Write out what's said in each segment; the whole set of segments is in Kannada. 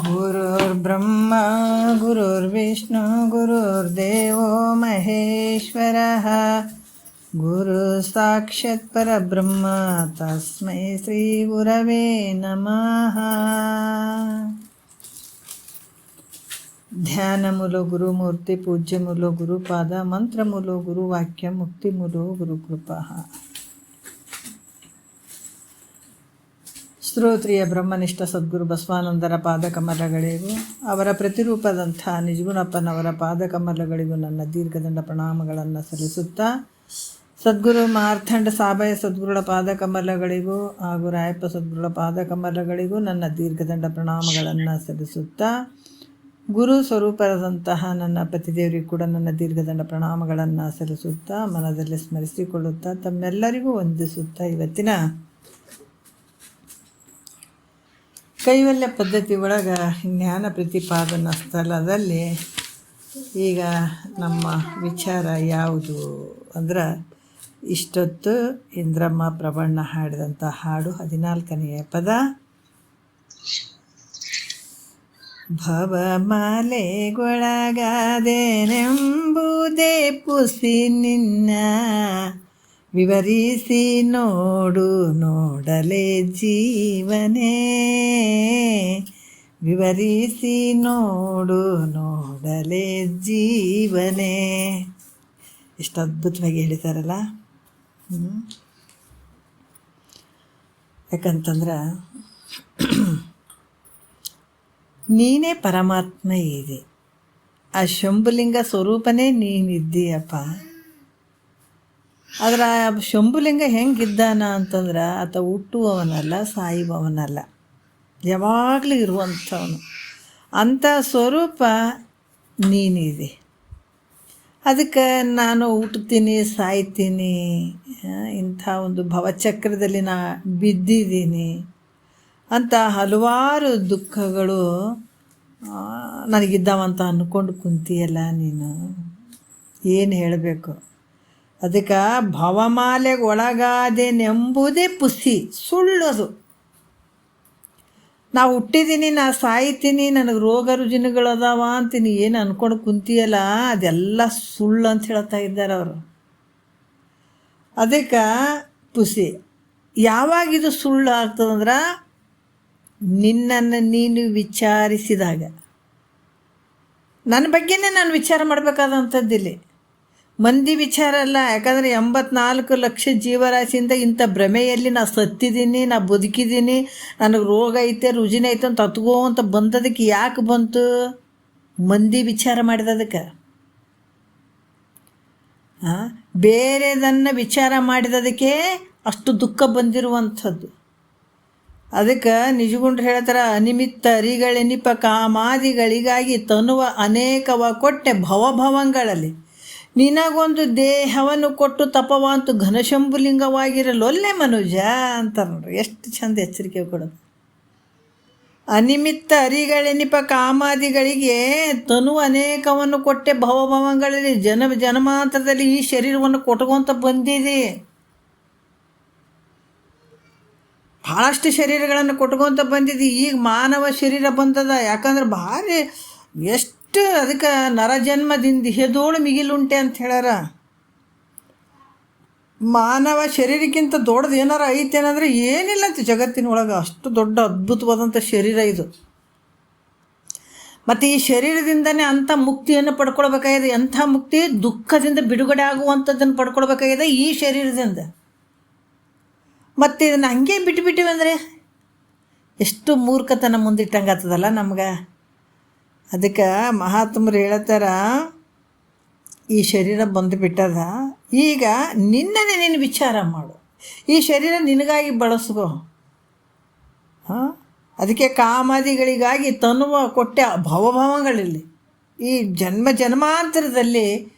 ಗುರುರ್ಬ್ರಹ್ಮ ಗುರುರ್ವಿಷ್ಣು ಗುರುರ್ದೇವೋ ಮಹೇಶ್ವರಃ ಗುರು ಸಾಕ್ಷಾತ್ ಪರಬ್ರಹ್ಮ ತಸ್ಮೈ ಶ್ರೀ ಗುರವೇ ನಮಃ. ಧ್ಯಾನ ಮೂಲ ಗುರುಮೂರ್ತಿ, ಪೂಜ್ಯ ಮೂಲ ಗುರುಪಾದ, ಮಂತ್ರ ಮೂಲ ಗುರುವಾಕ್ಯ, ಮುಕ್ತಿ ಮೂಲ ಗುರುಕೃಪಾ. ಸ್ತೋತ್ರಿಯ ಬ್ರಹ್ಮನಿಷ್ಠ ಸದ್ಗುರು ಬಸವಾನಂದರ ಪಾದಕಮಲಗಳಿಗೂ ಅವರ ಪ್ರತಿರೂಪದಂಥ ನಿಜಗುಣಪ್ಪನವರ ಪಾದಕಮಲಗಳಿಗೂ ನನ್ನ ದೀರ್ಘದಂಡ ಪ್ರಣಾಮಗಳನ್ನು ಸಲ್ಲಿಸುತ್ತಾ, ಸದ್ಗುರು ಮಾರ್ಥಂಡ ಸಾಬಯ ಸದ್ಗುರುಗಳ ಪಾದಕಮಲಗಳಿಗೂ ಹಾಗೂ ರಾಯಪ್ಪ ಸದ್ಗುರುಗಳ ಪಾದಕಮಲಗಳಿಗೂ ನನ್ನ ದೀರ್ಘದಂಡ ಪ್ರಣಾಮಗಳನ್ನು ಸಲ್ಲಿಸುತ್ತಾ, ಗುರು ಸ್ವರೂಪದಂತಹ ನನ್ನ ಪತಿದೇವರಿಗೂ ಕೂಡ ನನ್ನ ದೀರ್ಘದಂಡ ಪ್ರಣಾಮಗಳನ್ನು ಸಲ್ಲಿಸುತ್ತಾ, ಮನದಲ್ಲಿ ಸ್ಮರಿಸಿಕೊಳ್ಳುತ್ತಾ, ತಮ್ಮೆಲ್ಲರಿಗೂ ವಂದಿಸುತ್ತಾ, ಇವತ್ತಿನ ಕೈವಲ್ಯ ಪದ್ಧತಿ ಒಳಗೆ ಜ್ಞಾನ ಪ್ರತಿಪಾದನಾ ಸ್ಥಳದಲ್ಲಿ ಈಗ ನಮ್ಮ ವಿಚಾರ ಯಾವುದು ಅಂದ್ರೆ, ಇಷ್ಟೊತ್ತು ಇಂದ್ರಮ್ಮ ಪ್ರಬಣ್ಣ ಹಾಡಿದಂಥ ಹಾಡು 14ನೆಯ ಪದ. ಭವಮಾಲೆಗೊಳಗಾದೆನೆಂಬುದೇ ಪುಸಿ ನಿನ್ನ, ವಿವರಿಸಿ ನೋಡು ನೋಡಲೇ ಜೀವನೇ, ವಿವರಿಸಿ ನೋಡು ನೋಡಲೇ ಜೀವನೇ. ಎಷ್ಟು ಅದ್ಭುತವಾಗಿ ಹೇಳಿದಾರಲ್ಲ. ಯಾಕಂತಂದ್ರೆ ನೀನೇ ಪರಮಾತ್ಮ ಇದೆ, ಆ ಶಂಭುಲಿಂಗ ಸ್ವರೂಪನೇ ನೀನಿದ್ದೀಯಪ್ಪ. ಆದ್ರೆ ಆ ಶಂಭುಲಿಂಗ ಹೆಂಗಿದ್ದಾನ ಅಂತಂದ್ರೆ, ಆತ ಹುಟ್ಟುವವನಲ್ಲ, ಸಾಯುವವನಲ್ಲ, ಯಾವಾಗಲೂ ಇರುವಂಥವನು. ಅಂಥ ಸ್ವರೂಪ ನೀನಿದೆ. ಅದಕ್ಕೆ ನಾನು ಹುಟ್ಟುತ್ತೀನಿ, ಸಾಯ್ತೀನಿ, ಇಂಥ ಒಂದು ಭವಚಕ್ರದಲ್ಲಿ ನಾ ಬಿದ್ದಿದ್ದೀನಿ ಅಂತ ಹಲವಾರು ದುಃಖಗಳು ನನಗಿದ್ದಾವಂತ ಅಂದ್ಕೊಂಡು ಕುಂತಿಯಲ್ಲ ನೀನು. ಏನು ಹೇಳಬೇಕು? ಅದಕ್ಕೆ ಭವಮಾಲೆಗೆ ಒಳಗಾದೆನೆಂಬುದೇ ಪುಸಿ, ಸುಳ್ಳು ಅದು. ನಾ ಹುಟ್ಟಿದ್ದೀನಿ, ನಾ ಸಾಯ್ತೀನಿ, ನನಗೆ ರೋಗ ರುಜಿನಗಳದಾವ ಅಂತೀನಿ ಏನು ಅಂದ್ಕೊಂಡು ಕುಂತಿಯಲ್ಲ, ಅದೆಲ್ಲ ಸುಳ್ಳು ಅಂತ ಹೇಳ್ತಾ ಇದ್ದಾರೆ ಅವರು. ಅದಕ್ಕೆ ಪುಸಿ. ಯಾವಾಗಿದು ಸುಳ್ಳು ಆಗ್ತದಂದ್ರೆ, ನಿನ್ನನ್ನು ನೀನು ವಿಚಾರಿಸಿದಾಗ. ನನ್ನ ಬಗ್ಗೆನೇ ನಾನು ವಿಚಾರ ಮಾಡಬೇಕಾದಂಥದ್ದಿಲ್ಲಿ, ಮಂದಿ ವಿಚಾರ ಅಲ್ಲ. ಯಾಕಂದರೆ 84 ಲಕ್ಷ ಜೀವರಾಶಿಯಿಂದ ಇಂಥ ಭ್ರಮೆಯಲ್ಲಿ ನಾ ಸತ್ತಿದ್ದೀನಿ, ನಾ ಬದುಕಿದ್ದೀನಿ, ನನಗೆ ರೋಗ ಐತೆ, ರುಜಿನ ಐತೆ ಅಂತ ಹತ್ಗೋ ಅಂತ ಬಂದದಕ್ಕೆ ಯಾಕೆ ಬಂತು? ಮಂದಿ ವಿಚಾರ ಮಾಡಿದದಕ್ಕೆ. ಬೇರೆದನ್ನು ವಿಚಾರ ಮಾಡಿದದಕ್ಕೆ ಅಷ್ಟು ದುಃಖ ಬಂದಿರುವಂಥದ್ದು. ಅದಕ್ಕೆ ನಿಜಗುಂಡ್ರು ಹೇಳ್ತಾರೆ, ಅನಿಮಿತ್ತ ಅರಿಗಳೆನಿಪ ಕಾಮಾದಿಗಳಿಗಾಗಿ ತನುವ ಅನೇಕವ ಕೊಟ್ಟೆ ಭವಭವಂಗಳಲ್ಲಿ, ನಿನಗೊಂದು ದೇಹವನ್ನು ಕೊಟ್ಟು ತಪವಂತು ಘನಶಂಭುಲಿಂಗವಾಗಿರಲೊಲ್ಲೆ ಮನುಜ ಅಂತಾರೆ ನೋಡ್ರಿ. ಎಷ್ಟು ಚಂದ ಎಚ್ಚರಿಕೆ ಕೊಡೋದು. ಅನಿಮಿತ್ತ ಅರಿಗಳೆನಿಪ ಕಾಮಾದಿಗಳಿಗೆ ತನು ಅನೇಕವನ್ನು ಕೊಟ್ಟೆ ಭವಭವಂಗಳಲ್ಲಿ, ಜನ್ಮಾಂತರದಲ್ಲಿ ಈ ಶರೀರವನ್ನು ಕೊಟ್ಕೊಂತ ಬಂದಿದೆ. ಭಾಳಷ್ಟು ಶರೀರಗಳನ್ನು ಕೊಟ್ಕೊಂತ ಬಂದಿದ್ದು. ಈಗ ಮಾನವ ಶರೀರ ಬಂದದ. ಯಾಕಂದ್ರೆ ಭಾರಿ ಎಷ್ಟು ಅದಕ್ಕೆ ನರಜನ್ಮದಿಂದ ಹೆದೋಳು ಮಿಗಿಲುಂಟೆ ಅಂತ ಹೇಳ್ಯಾರ. ಮಾನವ ಶರೀರಕ್ಕಿಂತ ದೊಡ್ಡದು ಏನಾರ ಐತೇನಂದ್ರೆ ಏನಿಲ್ಲ ಅಂತ ಜಗತ್ತಿನೊಳಗೆ. ಅಷ್ಟು ದೊಡ್ಡ ಅದ್ಭುತವಾದಂಥ ಶರೀರ ಇದು. ಮತ್ತು ಈ ಶರೀರದಿಂದನೇ ಅಂಥ ಮುಕ್ತಿಯನ್ನು ಪಡ್ಕೊಳ್ಬೇಕಾಗಿದೆ. ಎಂಥ ಮುಕ್ತಿ? ದುಃಖದಿಂದ ಬಿಡುಗಡೆ ಆಗುವಂಥದ್ದನ್ನು ಪಡ್ಕೊಳ್ಬೇಕಾಗಿದೆ ಈ ಶರೀರದಿಂದ. ಮತ್ತು ಇದನ್ನು ಹಂಗೆ ಬಿಟ್ಟುಬಿಟ್ಟಿವಿ ಅಂದರೆ ಎಷ್ಟು ಮೂರ್ಖತನ ಮುಂದಿಟ್ಟಂಗೆ ಆಗ್ತದಲ್ಲ ನಮ್ಗೆ. ಅದಕ್ಕೆ ಮಹಾತ್ಮರು ಹೇಳ್ತಾರ, ಈ ಶರೀರ ಬಂದುಬಿಟ್ಟದ, ಈಗ ನಿನ್ನನ್ನೇ ನೀನು ವಿಚಾರ ಮಾಡು, ಈ ಶರೀರ ನಿನಗಾಗಿ ಬಳಸ್ಕೋ. ಅದಕ್ಕೆ ಕಾಮಾದಿಗಳಿಗಾಗಿ ತನುವ ಕೊಟ್ಟೆ ಭವಭವಗಳಲ್ಲಿ, ಈ ಜನ್ಮಾಂತರದಲ್ಲಿ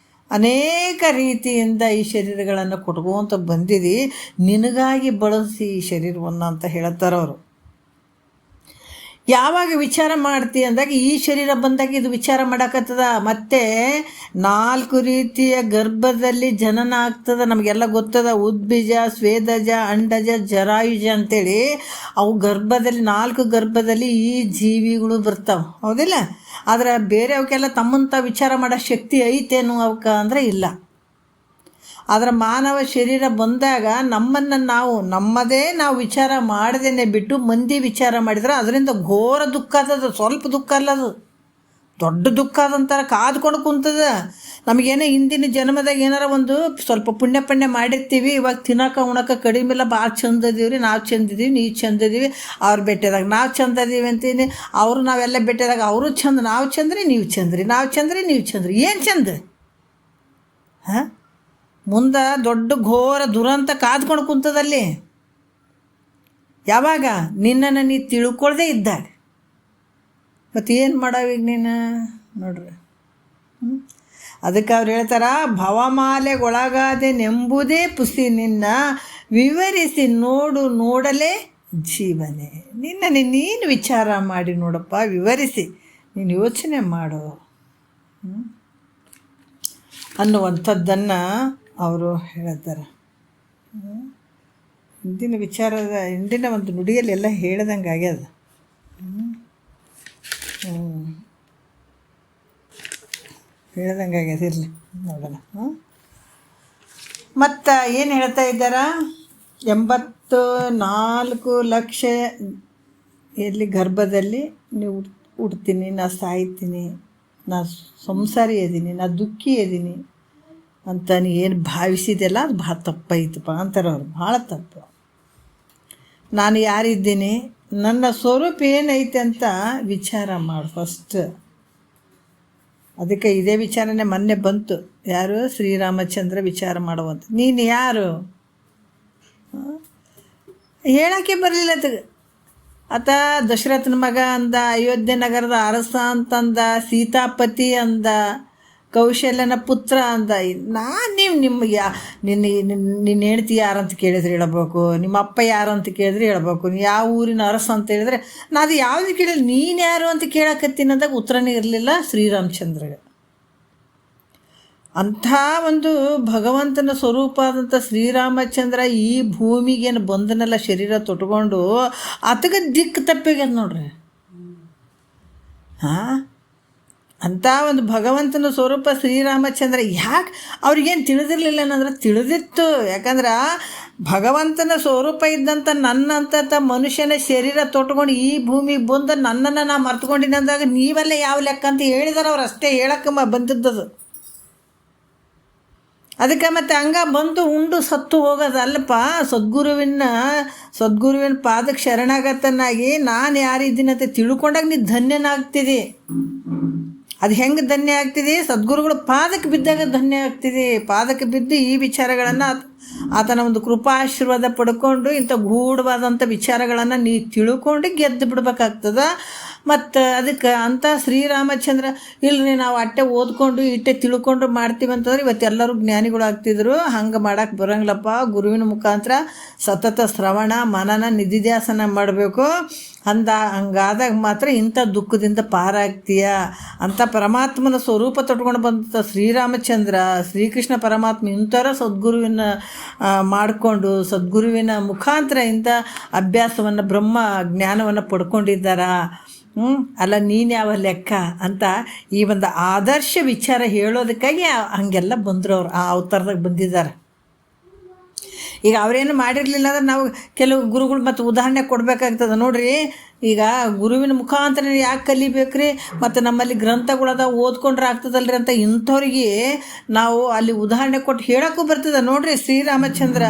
ಅನೇಕ ರೀತಿಯಿಂದ ಈ ಶರೀರಗಳನ್ನು ಕೊಟ್ಕೊಂತ ಬಂದಿದ್ದು, ನಿನಗಾಗಿ ಬಳಸಿ ಈ ಶರೀರವನ್ನು ಅಂತ ಹೇಳ್ತಾರವರು. ಯಾವಾಗ ವಿಚಾರ ಮಾಡ್ತಿ ಅಂದಾಗ ಈ ಶರೀರ ಬಂದಾಗ ಇದು ವಿಚಾರ ಮಾಡಕತ್ತದ. ಮತ್ತು 4 ರೀತಿಯ ಗರ್ಭದಲ್ಲಿ ಜನನ ಆಗ್ತದೆ, ನಮಗೆಲ್ಲ ಗೊತ್ತದ. ಉದ್ಬೀಜ, ಸ್ವೇದಜ, ಅಂಡಜ, ಜರಾಯುಜ ಅಂತೇಳಿ ಅವು ಗರ್ಭದಲ್ಲಿ 4 ಗರ್ಭದಲ್ಲಿ ಈ ಜೀವಿಗಳು ಬರ್ತಾವೆ, ಹೌದಿಲ್ಲ? ಆದರೆ ಬೇರೆ ಅವಕ್ಕೆಲ್ಲ ತಮ್ಮಂತ ವಿಚಾರ ಮಾಡೋ ಶಕ್ತಿ ಐತೇನು ಅವಕ್ಕೆ ಅಂದರೆ ಇಲ್ಲ. ಆದರೆ ಮಾನವ ಶರೀರ ಬಂದಾಗ ನಮ್ಮದೇ ನಾವು ವಿಚಾರ ಮಾಡದೇನೆ ಬಿಟ್ಟು ಮಂದಿ ವಿಚಾರ ಮಾಡಿದ್ರೆ ಅದರಿಂದ ಘೋರ ದುಃಖ ಆದದು. ಸ್ವಲ್ಪ ದುಃಖ ಅಲ್ಲ, ಅದು ದೊಡ್ಡ ದುಃಖ ಅದಂತಾರೆ. ಕಾದ್ಕೊಂಡು ಕುಂತದ. ನಮಗೇನೋ ಹಿಂದಿನ ಜನ್ಮದಾಗ ಏನಾರ ಒಂದು ಸ್ವಲ್ಪ ಪುಣ್ಯ ಮಾಡಿರ್ತೀವಿ, ಇವಾಗ ತಿನ್ನೋಕೆ ಉಣೋಕೆ ಕಡಿಮೆ ಇಲ್ಲ, ಭಾಳ ಚಂದ ಇದೀವಿ ರೀ, ನಾವು ಚಂದಿದ್ದೀವಿ, ನೀವು ಚಂದ ಇದೀವಿ. ಅವ್ರು ಭೇಟಿಯಾದಾಗ ನಾವು ಚಂದ ಇದೀವಿ ಅಂತೀನಿ, ಅವರು ನಾವೆಲ್ಲ ಭೇಟಿಯಾದಾಗ ಅವರು ಚಂದ, ನಾವು ಚಂದ್ರಿ ನೀವು ಚಂದ್ರಿ, ನಾವು ಚಂದ್ರಿ ನೀವು ಚಂದ್ರಿ, ಏನು ಚಂದ? ಹಾಂ, ಮುಂದೆ ದೊಡ್ಡ ಘೋರ ದುರಂತ ಕಾದ್ಕೊಂಡು ಕುಂತದಲ್ಲಿ. ಯಾವಾಗ? ನಿನ್ನನ್ನು ನೀ ತಿಳ್ಕೊಳ್ದೇ ಇದ್ದಾಗ. ಮತ್ತು ಏನು ಮಾಡಾವೀಗ ನೀನು ನೋಡ್ರಿ. ಅದಕ್ಕೆ ಅವ್ರು ಹೇಳ್ತಾರ, ಭವಮಾಲೆಗೊಳಗಾದೆ ನೆಂಬುದೇ ಪುಸಿ ನಿನ್ನ ವಿವರಿಸಿ ನೋಡಲೇ ಜೀವನೇ. ನಿನ್ನನ್ನು ನೀನು ವಿಚಾರ ಮಾಡಿ ನೋಡಪ್ಪ, ವಿವರಿಸಿ ನೀನು ಯೋಚನೆ ಮಾಡು ಅನ್ನುವಂಥದ್ದನ್ನು ಅವರು ಹೇಳ್ತಾರೆ. ಹಿಂದಿನ ಒಂದು ನುಡಿಯಲ್ಲಿ ಎಲ್ಲ ಹೇಳ್ದಂಗೆ ಆಗ್ಯದ. ಹೇಳ್ದಂಗೆ ಆಗ್ಯದ. ಇರಲಿ ನೋಡೋಣ. ಮತ್ತು ಏನು ಹೇಳ್ತಾ ಇದ್ದಾರ? 84 ಲಕ್ಷ ಎಲ್ಲಿ ಗರ್ಭದಲ್ಲಿ ನೀವು ಹುಡ್ತೀನಿ, ನಾ ಸಾಯ್ತೀನಿ, ನಾ ಸಂಸಾರಿ ಇದೀನಿ, ನಾ ದುಃಖಿ ಇದೀನಿ ಅಂತ ನೀ ಏನು ಭಾವಿಸಿದೆಲ್ಲ ಅದು ಭಾಳ ತಪ್ಪೈತಪ್ಪ ಅಂತಾರೆ ಅವ್ರು. ಭಾಳ ತಪ್ಪು. ನಾನು ಯಾರಿದ್ದೀನಿ, ನನ್ನ ಸ್ವರೂಪ ಏನೈತೆ ಅಂತ ವಿಚಾರ ಮಾಡು ಫಸ್ಟ್. ಅದಕ್ಕೆ ಇದೇ ವಿಚಾರನೆ ಮೊನ್ನೆ ಬಂತು. ಯಾರು? ಶ್ರೀರಾಮಚಂದ್ರ ವಿಚಾರ ಮಾಡುವಂತ. ನೀನು ಯಾರು ಹೇಳೋಕ್ಕೆ ಬರಲಿಲ್ಲ ಆತ. ದಶರಥನ ಮಗ ಅಂದ, ಅಯೋಧ್ಯೆ ನಗರದ ಅರಸ ಅಂತಂದ, ಸೀತಾಪತಿ ಅಂದ, ಕೌಶಲ್ಯನ ಪುತ್ರ ಅಂದ. ನಿನ್ನ ಹೆಂಡ್ತಿ ಯಾರಂತ ಕೇಳಿದ್ರೆ ಹೇಳ್ಬೇಕು, ನಿಮ್ಮ ಅಪ್ಪ ಯಾರು ಅಂತ ಕೇಳಿದ್ರೆ ಹೇಳ್ಬೇಕು, ನೀ ಯಾವ ಊರಿನ ಅರಸ ಅಂತ ಹೇಳಿದ್ರೆ ನಾನು ಯಾವುದು ಕೇಳಿಲ್ಲ, ನೀನು ಯಾರು ಅಂತ ಕೇಳಕತ್ತೀನಿ ಅಂದಾಗ ಉತ್ತರನೇ ಇರಲಿಲ್ಲ ಶ್ರೀರಾಮಚಂದ್ರಗೆ. ಅಂಥ ಒಂದು ಭಗವಂತನ ಸ್ವರೂಪ ಆದಂಥ ಶ್ರೀರಾಮಚಂದ್ರ ಈ ಭೂಮಿಗೇನು ಬಂದನೆಲ್ಲ ಶರೀರ ತೊಟ್ಕೊಂಡು ಆತಗೆ ದಿಕ್ಕು ತಪ್ಪಿಗ್ಯದ ನೋಡ್ರಿ. ಹಾಂ, ಅಂಥ ಒಂದು ಭಗವಂತನ ಸ್ವರೂಪ ಶ್ರೀರಾಮಚಂದ್ರ. ಯಾಕೆ ಅವ್ರಿಗೇನು ತಿಳಿದಿರಲಿಲ್ಲ ಅನ್ನಂದ್ರೆ ತಿಳಿದಿತ್ತು. ಯಾಕಂದ್ರೆ ಭಗವಂತನ ಸ್ವರೂಪ ಇದ್ದಂಥ ನನ್ನಂಥ ಮನುಷ್ಯನ ಶರೀರ ತೊಟ್ಕೊಂಡು ಈ ಭೂಮಿಗೆ ಬಂದು ನನ್ನನ್ನು ನಾ ಮರ್ತ್ಕೊಂಡಿನಿ ಅಂದಾಗ ನೀವೆಲ್ಲ ಯಾವ ಲೆಕ್ಕ ಅಂತ ಹೇಳಿದಾರೆ ಅವ್ರು. ಅಷ್ಟೇ ಹೇಳಕ್ಕೆ ಬಂದಿದ್ದದು. ಅದಕ್ಕೆ ಮತ್ತೆ ಹಂಗ ಬಂದು ಉಂಡು ಸತ್ತು ಹೋಗೋದಲ್ಲಪ್ಪ. ಸದ್ಗುರುವಿನ ಪಾದಕ್ಕೆ ಶರಣಾಗತನಾಗಿ ನಾನು ಯಾರಿದ್ದೀನಿ ಅಂತ ತಿಳ್ಕೊಂಡಾಗ ನೀ ಧನ್ಯನಾಗ್ತಿದಿ. ಅದು ಹೆಂಗೆ ಧನ್ಯ ಆಗ್ತಿದೆ? ಸದ್ಗುರುಗಳ ಪಾದಕ್ಕೆ ಬಿದ್ದಾಗ ಧನ್ಯ ಆಗ್ತಿದೆ. ಪಾದಕ್ಕೆ ಬಿದ್ದು ಈ ವಿಚಾರಗಳನ್ನು ಆತನ ಒಂದು ಕೃಪಾಶೀರ್ವಾದ ಪಡ್ಕೊಂಡು ಇಂಥ ಗೂಢವಾದಂಥ ವಿಚಾರಗಳನ್ನು ನೀ ತಿಳ್ಕೊಂಡು ಗೆದ್ದು ಬಿಡ್ಬೇಕಾಗ್ತದೆ. ಮತ್ತು ಅದಕ್ಕೆ ಅಂಥ ಶ್ರೀರಾಮಚಂದ್ರ ಇಲ್ಲರಿ ನಾವು ಅಟ್ಟೆ ಓದ್ಕೊಂಡು ಇಟ್ಟೆ ತಿಳ್ಕೊಂಡು ಮಾಡ್ತೀವಿ ಅಂತಂದ್ರೆ ಇವತ್ತೆಲ್ಲರೂ ಜ್ಞಾನಿಗಳು ಆಗ್ತಿದ್ರು. ಹಂಗೆ ಮಾಡೋಕ್ಕೆ ಬರೋಂಗಿಲ್ಲಪ್ಪ. ಗುರುವಿನ ಮುಖಾಂತರ ಸತತ ಶ್ರವಣ ಮನನ ನಿಧಿಧ್ಯಾಸನ ಮಾಡಬೇಕು. ಹಂಗಾದಾಗ ಮಾತ್ರ ಇಂಥ ದುಃಖದಿಂದ ಪಾರಾಗ್ತೀಯ ಅಂತ ಪರಮಾತ್ಮನ ಸ್ವರೂಪ ತೊಟ್ಕೊಂಡು ಬಂದ ಶ್ರೀರಾಮಚಂದ್ರ ಶ್ರೀಕೃಷ್ಣ ಪರಮಾತ್ಮ ಇಂಥರ ಸದ್ಗುರುವಿನ ಮಾಡಿಕೊಂಡು ಸದ್ಗುರುವಿನ ಮುಖಾಂತರ ಇಂಥ ಅಭ್ಯಾಸವನ್ನು ಬ್ರಹ್ಮ ಜ್ಞಾನವನ್ನು ಪಡ್ಕೊಂಡಿದ್ದಾರ. ಅಲ್ಲ ನೀನು ಯಾವ ಲೆಕ್ಕ ಅಂತ ಈ ಒಂದು ಆದರ್ಶ ವಿಚಾರ ಹೇಳೋದಕ್ಕಾಗಿ ಹಂಗೆಲ್ಲ ಬಂದರು. ಅವ್ರು ಆ ಅವತಾರದಾಗ ಬಂದಿದ್ದಾರೆ. ಈಗ ಅವರೇನು ಮಾಡಿರಲಿಲ್ಲ ಅಂದ್ರೆ ನಾವು ಕೆಲವು ಗುರುಗಳು ಮತ್ತು ಉದಾಹರಣೆ ಕೊಡಬೇಕಾಗ್ತದೆ ನೋಡ್ರಿ. ಈಗ ಗುರುವಿನ ಮುಖಾಂತರ ಯಾಕೆ ಕಲಿಬೇಕ್ರಿ? ಮತ್ತು ನಮ್ಮಲ್ಲಿ ಗ್ರಂಥಗಳದ ಓದ್ಕೊಂಡ್ರೆ ಆಗ್ತದಲ್ರಿ ಅಂತ ಇಂಥವ್ರಿಗೆ ನಾವು ಅಲ್ಲಿ ಉದಾಹರಣೆ ಕೊಟ್ಟು ಹೇಳೋಕ್ಕೂ ಬರ್ತದೆ ನೋಡ್ರಿ. ಶ್ರೀರಾಮಚಂದ್ರ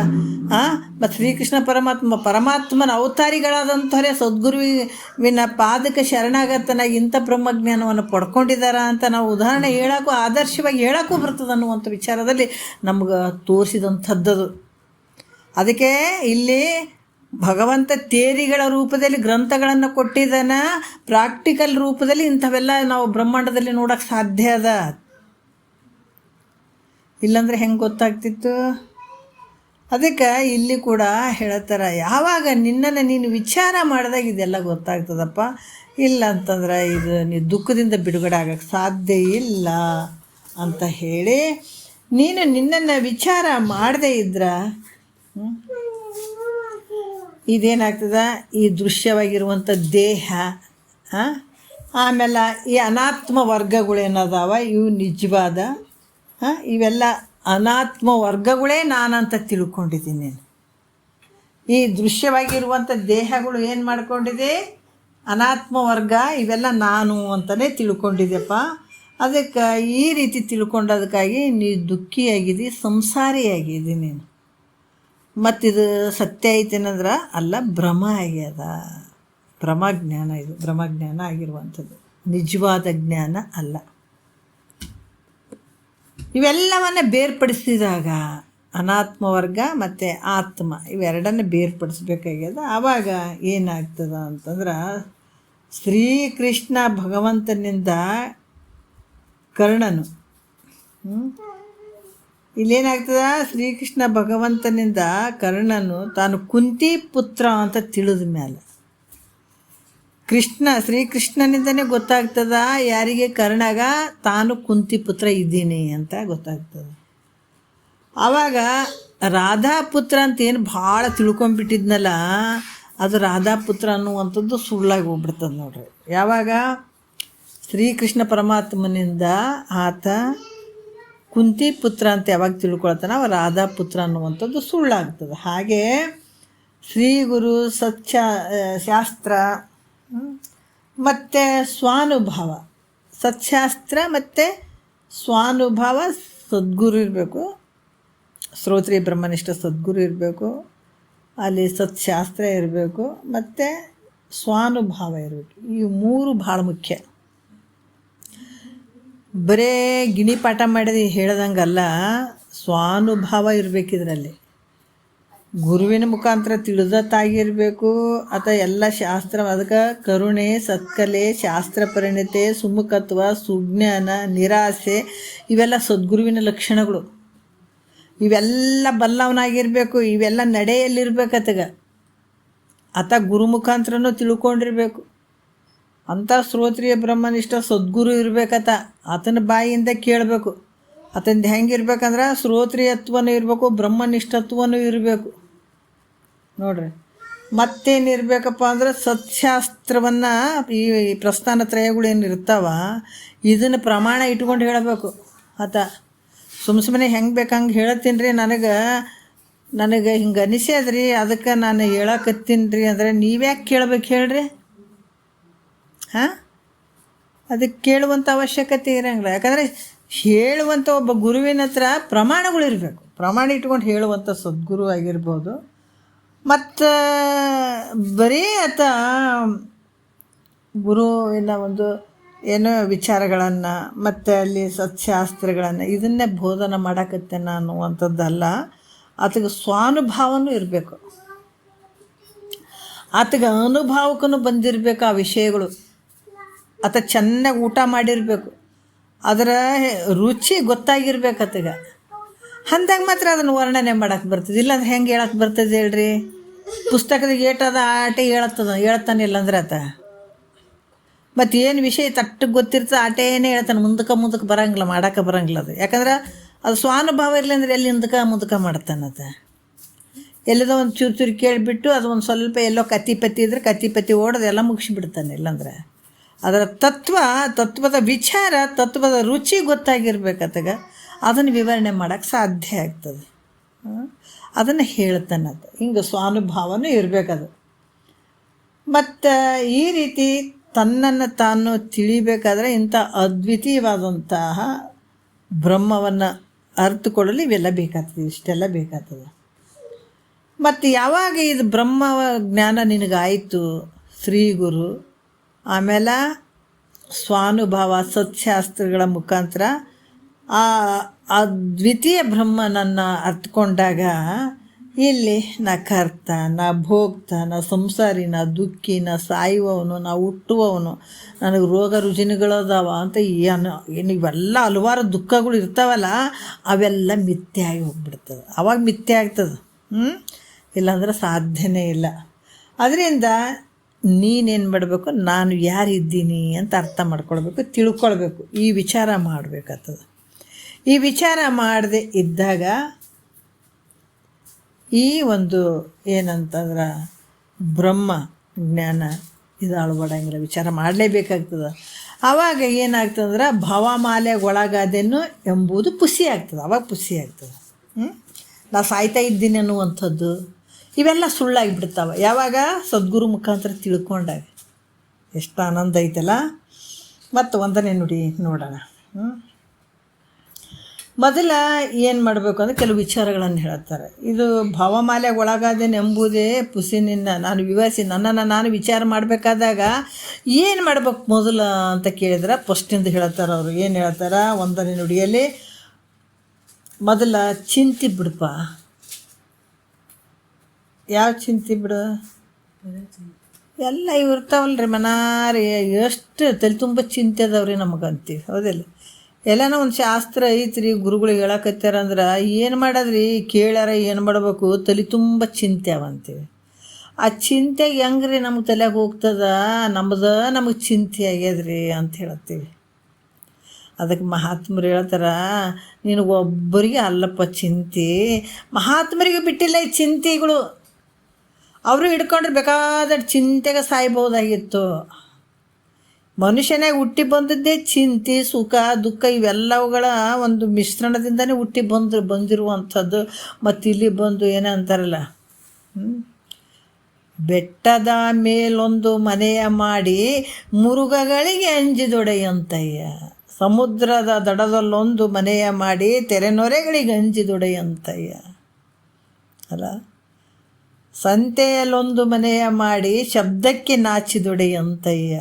ಮತ್ತು ಶ್ರೀಕೃಷ್ಣ ಪರಮಾತ್ಮನ ಅವತಾರಿಗಳಾದಂಥವರೇ ಸದ್ಗುರುವಿನ ಪಾದಕ್ಕೆ ಶರಣಾಗತನಾಗಿ ಇಂಥ ಬ್ರಹ್ಮಜ್ಞಾನವನ್ನು ಪಡ್ಕೊಂಡಿದ್ದಾರ ಅಂತ ನಾವು ಉದಾಹರಣೆ ಹೇಳೋಕ್ಕೂ ಆದರ್ಶವಾಗಿ ಹೇಳೋಕ್ಕೂ ಬರ್ತದೆ ಅನ್ನುವಂಥ ವಿಚಾರದಲ್ಲಿ ನಮ್ಗೆ ತೋರಿಸಿದಂಥದ್ದು. ಅದಕ್ಕೆ ಇಲ್ಲಿ ಭಗವಂತ ತೇರಿಗಳ ರೂಪದಲ್ಲಿ ಗ್ರಂಥಗಳನ್ನು ಕೊಟ್ಟಿದ್ದಾನೆ. ಪ್ರಾಕ್ಟಿಕಲ್ ರೂಪದಲ್ಲಿ ಇಂಥವೆಲ್ಲ ನಾವು ಬ್ರಹ್ಮಾಂಡದಲ್ಲಿ ನೋಡೋಕ್ಕೆ ಸಾಧ್ಯ ಅದ. ಇಲ್ಲಾಂದರೆ ಹೆಂಗೆ ಗೊತ್ತಾಗ್ತಿತ್ತು? ಅದಕ್ಕೆ ಇಲ್ಲಿ ಕೂಡ ಹೇಳ್ತಾರೆ, ಯಾವಾಗ ನಿನ್ನನ್ನು ನೀನು ವಿಚಾರ ಮಾಡಿದಾಗ ಇದೆಲ್ಲ ಗೊತ್ತಾಗ್ತದಪ್ಪ. ಇಲ್ಲ ಅಂತಂದ್ರೆ ಇದು ನೀ ದುಃಖದಿಂದ ಬಿಡುಗಡೆ ಆಗಕ್ಕೆ ಸಾಧ್ಯ ಇಲ್ಲ ಅಂತ ಹೇಳಿ, ನೀನು ನಿನ್ನನ್ನು ವಿಚಾರ ಮಾಡದೇ ಇದ್ರೆ ಇದೇನಾಗ್ತದ, ಈ ದೃಶ್ಯವಾಗಿರುವಂಥ ದೇಹ, ಆಮೇಲೆ ಈ ಅನಾತ್ಮ ವರ್ಗಗಳೇನದಾವ ಇವು ನಿಜವಾದ, ಇವೆಲ್ಲ ಅನಾತ್ಮ ವರ್ಗಗಳೇ ನಾನಂತ ತಿಳ್ಕೊಂಡಿದ್ದೀನಿ. ಈ ದೃಶ್ಯವಾಗಿರುವಂಥ ದೇಹಗಳು ಏನು ಮಾಡ್ಕೊಂಡಿದೆ, ಅನಾತ್ಮ ವರ್ಗ, ಇವೆಲ್ಲ ನಾನು ಅಂತಲೇ ತಿಳ್ಕೊಂಡಿದ್ದೆಪ್ಪ. ಅದಕ್ಕೆ ಈ ರೀತಿ ತಿಳ್ಕೊಂಡದಕ್ಕಾಗಿ ನೀ ದುಃಖಿಯಾಗಿದ್ದಿ, ಸಂಸಾರಿಯಾಗಿದ್ದಿ ನೀನು. ಮತ್ತಿದು ಸತ್ಯ ಐತೇನಂದ್ರೆ ಅಲ್ಲ, ಭ್ರಮ ಆಗ್ಯದ, ಭ್ರಮಜ್ಞಾನ. ಇದು ಭ್ರಮಜ್ಞಾನ ಆಗಿರುವಂಥದ್ದು, ನಿಜವಾದ ಜ್ಞಾನ ಅಲ್ಲ. ಇವೆಲ್ಲವನ್ನು ಬೇರ್ಪಡಿಸಿದಾಗ ಅನಾತ್ಮ ವರ್ಗ ಮತ್ತು ಆತ್ಮ ಇವೆರಡನ್ನು ಬೇರ್ಪಡಿಸ್ಬೇಕಾಗ್ಯದ. ಆವಾಗ ಏನಾಗ್ತದ ಅಂತಂದ್ರೆ, ಶ್ರೀಕೃಷ್ಣ ಭಗವಂತನಿಂದ ಕರ್ಣನು ಇಲ್ಲೇನಾಗ್ತದ, ಶ್ರೀಕೃಷ್ಣ ಭಗವಂತನಿಂದ ಕರ್ಣನು ತಾನು ಕುಂತಿ ಪುತ್ರ ಅಂತ ತಿಳಿದ ಮೇಲೆ ಶ್ರೀಕೃಷ್ಣನಿಂದನೇ ಗೊತ್ತಾಗ್ತದ ಯಾರಿಗೆ, ಕರ್ಣಗ ತಾನು ಕುಂತಿ ಪುತ್ರ ಇದ್ದೀನಿ ಅಂತ ಗೊತ್ತಾಗ್ತದೆ. ಆವಾಗ ರಾಧಾಪುತ್ರ ಅಂತ ಏನು ಭಾಳ ತಿಳ್ಕೊಂಬಿಟ್ಟಿದ್ನಲ್ಲ, ಅದು ರಾಧಾಪುತ್ರ ಅನ್ನುವಂಥದ್ದು ಸುಳ್ಳಾಗಿ ಹೋಗ್ಬಿಡ್ತದೆ ನೋಡ್ರಿ. ಯಾವಾಗ ಶ್ರೀಕೃಷ್ಣ ಪರಮಾತ್ಮನಿಂದ ಆತ ಕುಂತಿ ಪುತ್ರ ಅಂತ ಯಾವಾಗ ತಿಳ್ಕೊಳ್ತಾನೆ, ಅವ ರಾಧಾಪುತ್ರ ಅನ್ನುವಂಥದ್ದು ಸುಳ್ಳಾಗ್ತದೆ. ಹಾಗೆ ಶ್ರೀ ಗುರು ಶಾಸ್ತ್ರ ಮತ್ತು ಸ್ವಾನುಭಾವ, ಸತ್ಶಾಸ್ತ್ರ ಮತ್ತು ಸ್ವಾನುಭಾವ, ಸದ್ಗುರು ಇರಬೇಕು, ಶ್ರೋತ್ರಿಯ ಬ್ರಹ್ಮನಿಷ್ಠ ಸದ್ಗುರು ಇರಬೇಕು, ಅಲ್ಲಿ ಸತ್ಶಾಸ್ತ್ರ ಇರಬೇಕು, ಮತ್ತು ಸ್ವಾನುಭಾವ ಇರಬೇಕು. ಈ ಮೂರು ಭಾಳ ಮುಖ್ಯ. ಬರೇ ಗಿಣಿಪಾಠ ಮಾಡಿದ ಹೇಳ್ದಂಗಲ್ಲ, ಸ್ವಾನುಭಾವ ಇರಬೇಕಿದ್ರಲ್ಲಿ. ಗುರುವಿನ ಮುಖಾಂತರ ತಿಳಿದತ್ತಾಗಿರಬೇಕು. ಅಥವಾ ಎಲ್ಲ ಶಾಸ್ತ್ರ, ಅದಕ್ಕೆ ಕರುಣೆ, ಸತ್ಕಲೆ, ಶಾಸ್ತ್ರ ಪರಿಣತೆ, ಸುಮುಖತ್ವ, ಸುಜ್ಞಾನ, ನಿರಾಸೆ ಇವೆಲ್ಲ ಸದ್ಗುರುವಿನ ಲಕ್ಷಣಗಳು. ಇವೆಲ್ಲ ಬಲ್ಲವನಾಗಿರಬೇಕು. ಇವೆಲ್ಲ ನಡೆಯಲ್ಲಿರ್ಬೇಕತ್ತಗ ಆತ ಗುರು ಮುಖಾಂತರನೂ ತಿಳ್ಕೊಂಡಿರ್ಬೇಕು. ಅಂಥ ಶ್ರೋತ್ರಿಯ ಬ್ರಹ್ಮನಿಷ್ಠ ಸದ್ಗುರು ಇರಬೇಕತ್ತ. ಆತನ ಬಾಯಿಯಿಂದ ಕೇಳಬೇಕು. ಆತಂದು ಹೆಂಗಿರ್ಬೇಕಂದ್ರೆ ಶ್ರೋತ್ರಿಯತ್ವನೂ ಇರಬೇಕು, ಬ್ರಹ್ಮನಿಷ್ಠತ್ವನೂ ಇರಬೇಕು ನೋಡ್ರಿ. ಮತ್ತೇನಿರಬೇಕಪ್ಪ ಅಂದ್ರೆ ಸತ್ಶಾಸ್ತ್ರವನ್ನು, ಈ ಪ್ರಸ್ಥಾನ ತ್ರಯಗಳು ಏನು ಇರ್ತಾವ ಇದನ್ನು ಪ್ರಮಾಣ ಇಟ್ಕೊಂಡು ಹೇಳಬೇಕು. ಆತ ಸುಮ್ಮನೆ ಹೆಂಗೆ ಬೇಕು ಹಂಗೆ ಹೇಳ್ತೀನಿ ರೀ, ನನಗೆ ಹಿಂಗೆ ಅನಿಸ್ಯದ್ರಿ ಅದಕ್ಕೆ ನಾನು ಹೇಳಕತ್ತೀನಿ ರೀ ಅಂದರೆ ನೀವ್ಯಾಕೆ ಕೇಳ್ಬೇಕು ಹೇಳ್ರಿ? ಅದಕ್ಕೆ ಕೇಳುವಂಥ ಅವಶ್ಯಕತೆ ಇರೋಂಗಿಲ್ಲ. ಯಾಕಂದರೆ ಹೇಳುವಂಥ ಒಬ್ಬ ಗುರುವಿನ ಹತ್ರ ಪ್ರಮಾಣಗಳಿರಬೇಕು. ಪ್ರಮಾಣ ಇಟ್ಕೊಂಡು ಹೇಳುವಂಥ ಸದ್ಗುರು ಆಗಿರ್ಬೋದು. ಮತ್ತು ಬರೀ ಆತ ಗುರುವಿನ ಒಂದು ಏನೋ ವಿಚಾರಗಳನ್ನು ಮತ್ತು ಅಲ್ಲಿ ಸತ್ಶಾಸ್ತ್ರಗಳನ್ನು ಇದನ್ನೇ ಬೋಧನೆ ಮಾಡಕತ್ತೇನೆ ಅನ್ನುವಂಥದ್ದಲ್ಲ. ಆತಗೆ ಸ್ವಾನುಭಾವನೂ ಇರಬೇಕು. ಆತಗೆ ಅನುಭವಕ್ಕೂ ಬಂದಿರಬೇಕು ಆ ವಿಷಯಗಳು. ಆತ ಚೆನ್ನಾಗಿ ಊಟ ಮಾಡಿರಬೇಕು, ಅದರ ರುಚಿ ಗೊತ್ತಾಗಿರ್ಬೇಕು ಆತಗೆ. ಅಂದಾಗ ಮಾತ್ರ ಅದನ್ನು ವರ್ಣನೆ ಮಾಡೋಕ್ಕೆ ಬರ್ತದೆ. ಇಲ್ಲಾಂದ್ರೆ ಹೆಂಗೆ ಹೇಳಕ್ಕೆ ಬರ್ತದೆ ಹೇಳ್ರಿ? ಪುಸ್ತಕದಾಗ ಏಟದ ಆಟೆ ಹೇಳ್ತಾನೆ ಇಲ್ಲಂದ್ರೆ ಆತ ಮತ್ತು ಏನು ವಿಷಯ ತಟ್ಟಿಗೆ ಗೊತ್ತಿರ್ತದೆ ಆಟೇನೇ ಹೇಳ್ತಾನೆ. ಮುಂದಕ್ಕೆ ಬರೋಂಗಿಲ್ಲ, ಮಾಡೋಕ್ಕೆ ಬರೋಂಗಿಲ್ಲ ಅದು. ಯಾಕಂದ್ರೆ ಅದು ಸ್ವಾನುಭಾವ ಇರಲಿ ಅಂದರೆ ಎಲ್ಲಿ ಮುಂದಕ್ಕೆ ಮಾಡ್ತಾನತ. ಎಲ್ಲದೋ ಒಂದು ಚೂರು ಕೇಳಿಬಿಟ್ಟು ಅದು ಒಂದು ಸ್ವಲ್ಪ ಎಲ್ಲೋ ಕತ್ತಿಪತ್ತಿ ಇದ್ರೆ ಕತ್ತಿಪತ್ತಿ ಓಡೋದು ಎಲ್ಲ ಮುಗಿಸ್ಬಿಡ್ತಾನೆ. ಇಲ್ಲಾಂದ್ರೆ ಅದರ ತತ್ವದ ವಿಚಾರ, ತತ್ವದ ರುಚಿ ಗೊತ್ತಾಗಿರ್ಬೇಕತ್ತಾಗ ಅದನ್ನು ವಿವರಣೆ ಮಾಡೋಕ್ಕೆ ಸಾಧ್ಯ ಆಗ್ತದೆ. ಅದನ್ನು ಹೇಳ್ತಾನಂತ. ಹಿಂಗೆ ಸ್ವಾನುಭಾವನೂ ಇರಬೇಕದು. ಮತ್ತು ಈ ರೀತಿ ತನ್ನನ್ನು ತಾನು ತಿಳಿಬೇಕಾದ್ರೆ ಇಂಥ ಅದ್ವಿತೀಯವಾದಂತಹ ಬ್ರಹ್ಮವನ್ನು ಅರ್ಥಕೊಳ್ಳಲು ಇವೆಲ್ಲ ಬೇಕಾಗ್ತದೆ, ಇಷ್ಟೆಲ್ಲ ಬೇಕಾಗ್ತದೆ. ಮತ್ತು ಯಾವಾಗ ಇದು ಬ್ರಹ್ಮ ಜ್ಞಾನ ನಿನಗಾಯಿತು, ಶ್ರೀಗುರು ಆಮೇಲೆ ಸ್ವಾನುಭಾವ ಸತ್ಶಾಸ್ತ್ರಗಳ ಮುಖಾಂತರ ಆ ದ್ವಿತೀಯ ಬ್ರಹ್ಮನನ್ನು ಅರ್ಥಕೊಂಡಾಗ ಇಲ್ಲಿ ನಾ ಕರ್ತ, ನಾ ಭೋಗ್ತ, ನಾ ಸಂಸಾರಿ, ನಾ ದುಃಖಿ, ನಾ ಸಾಯುವವನು, ನಾ ಹುಟ್ಟುವವನು, ನನಗೆ ರೋಗ ರುಜಿನಗಳದಾವ ಅಂತ ಏನು ಇವೆಲ್ಲ ಹಲವಾರು ದುಃಖಗಳು ಇರ್ತಾವಲ್ಲ ಅವೆಲ್ಲ ಮಿಥ್ಯೆ ಆಗಿ ಹೋಗ್ಬಿಡ್ತದೆ. ಅವಾಗ ಮಿಥ್ಯೆ ಆಗ್ತದೆ. ಇಲ್ಲಾಂದ್ರೆ ಸಾಧ್ಯನೇ ಇಲ್ಲ. ಅದರಿಂದ ನೀನೇನು ಮಾಡಬೇಕು, ನಾನು ಯಾರಿದ್ದೀನಿ ಅಂತ ಅರ್ಥ ಮಾಡ್ಕೊಳ್ಬೇಕು, ತಿಳ್ಕೊಳ್ಬೇಕು, ಈ ವಿಚಾರ ಮಾಡಬೇಕಾಗ್ತದೆ. ಈ ವಿಚಾರ ಮಾಡದೆ ಇದ್ದಾಗ ಈ ಒಂದು ಏನಂತಂದ್ರೆ ಬ್ರಹ್ಮ ಜ್ಞಾನ ಇದು ಅಳವಡಂಗಿಲ್ಲ, ವಿಚಾರ ಮಾಡಲೇಬೇಕಾಗ್ತದೆ. ಆವಾಗ ಏನಾಗ್ತದಂದ್ರೆ ಭವಮಾಲೆಗೆ ಒಳಗಾದೇನು ಎಂಬುದು ಪುಸಿ ಆಗ್ತದೆ. ಅವಾಗ ಪುಸಿ ಆಗ್ತದೆ. ನಾ ಸಾಯ್ತಾ ಇದ್ದೀನಿ ಅನ್ನುವಂಥದ್ದು ಇವೆಲ್ಲ ಸುಳ್ಳಾಗಿಬಿಡ್ತಾವೆ ಯಾವಾಗ ಸದ್ಗುರು ಮುಖಾಂತರ ತಿಳ್ಕೊಂಡಾಗ. ಎಷ್ಟು ಆನಂದ ಐತಲ್ಲ. ಮತ್ತು ಒಂದನೇ ನುಡಿ ನೋಡೋಣ. ಮೊದಲ ಏನು ಮಾಡಬೇಕು ಅಂದರೆ ಕೆಲವು ವಿಚಾರಗಳನ್ನು ಹೇಳ್ತಾರೆ. ಇದು ಭವಮಾಲೆಗೆ ಒಳಗಾದೇನು ಎಂಬುದೇ ಪುಸಿನಿಂದ ನಾನು ವಿವರಿಸಿ ನನ್ನನ್ನು ನಾನು ವಿಚಾರ ಮಾಡಬೇಕಾದಾಗ ಏನು ಮಾಡ್ಬೇಕು ಮೊದಲು ಅಂತ ಕೇಳಿದ್ರೆ ಫಸ್ಟಿಂದ ಹೇಳ್ತಾರೆ ಅವರು. ಏನು ಹೇಳ್ತಾರೆ ಒಂದನೇ ನುಡಿಯಲ್ಲಿ, ಮೊದಲ ಚಿಂತೆ ಬಿಡಪ್ಪ. ಯಾವ ಚಿಂತೆ ಬಿಡು? ಎಲ್ಲ ಇವು ಇರ್ತಾವಲ್ರಿ ಮನಾರಿ, ಎಷ್ಟು ತಲೆ ತುಂಬ ಚಿಂತೆ ಅದಾವ್ರಿ ನಮಗಂತೀವಿ, ಹೌದಿಲ್ಲ? ಎಲ್ಲನೋ ಒಂದು ಶಾಸ್ತ್ರ ಐತ್ರಿ, ಗುರುಗಳಿಗೆ ಹೇಳಕತ್ತಾರ ಅಂದ್ರೆ ಏನು ಮಾಡೋದ್ರಿ, ಕೇಳ್ಯಾರ ಏನು ಮಾಡಬೇಕು, ತಲೆ ತುಂಬ ಚಿಂತೆ ಅವಂತೀವಿ. ಆ ಚಿಂತೆಗೆ ಹೆಂಗ್ರಿ ನಮ್ಗೆ ತಲೆಗೆ ಹೋಗ್ತದ, ನಮಗೆ ಚಿಂತೆ ಆಗ್ಯದ್ರಿ ಅಂತ ಹೇಳ್ತೀವಿ. ಅದಕ್ಕೆ ಮಹಾತ್ಮರು ಹೇಳ್ತಾರೆ, ನಿನಗೊಬ್ಬರಿಗೆ ಅಲ್ಲಪ್ಪ ಚಿಂತೆ, ಮಹಾತ್ಮರಿಗೆ ಬಿಟ್ಟಿಲ್ಲ ಈ ಚಿಂತೆಗಳು. ಅವರು ಹಿಡ್ಕೊಂಡ್ರೆ ಬೇಕಾದ ಚಿಂತೆಗೆ ಸಾಯ್ಬೋದಾಗಿತ್ತು. ಮನುಷ್ಯನಾಗ ಹುಟ್ಟಿ ಬಂದದ್ದೇ ಚಿಂತೆ, ಸುಖ, ದುಃಖ ಇವೆಲ್ಲವುಗಳ ಒಂದು ಮಿಶ್ರಣದಿಂದನೇ ಹುಟ್ಟಿ ಬಂದಿರುವಂಥದ್ದು. ಮತ್ತು ಇಲ್ಲಿ ಬಂದು ಏನೋ ಅಂತಾರಲ್ಲ, ಬೆಟ್ಟದ ಮೇಲೊಂದು ಮನೆಯ ಮಾಡಿ ಮುರುಗಗಳಿಗೆ ಅಂಜಿದೊಡೆಯಂತಯ್ಯ, ಸಮುದ್ರದ ದಡದಲ್ಲೊಂದು ಮನೆಯ ಮಾಡಿ ತೆರೆನೊರೆಗಳಿಗೆ ಅಂಜಿದೊಡೆಯಂತಯ್ಯ ಅಲ್ಲ, ಸಂತೆಯಲ್ಲೊಂದು ಮನೆಯ ಮಾಡಿ ಶಬ್ದಕ್ಕೆ ನಾಚಿದೊಡೆಯಂತಯ್ಯ.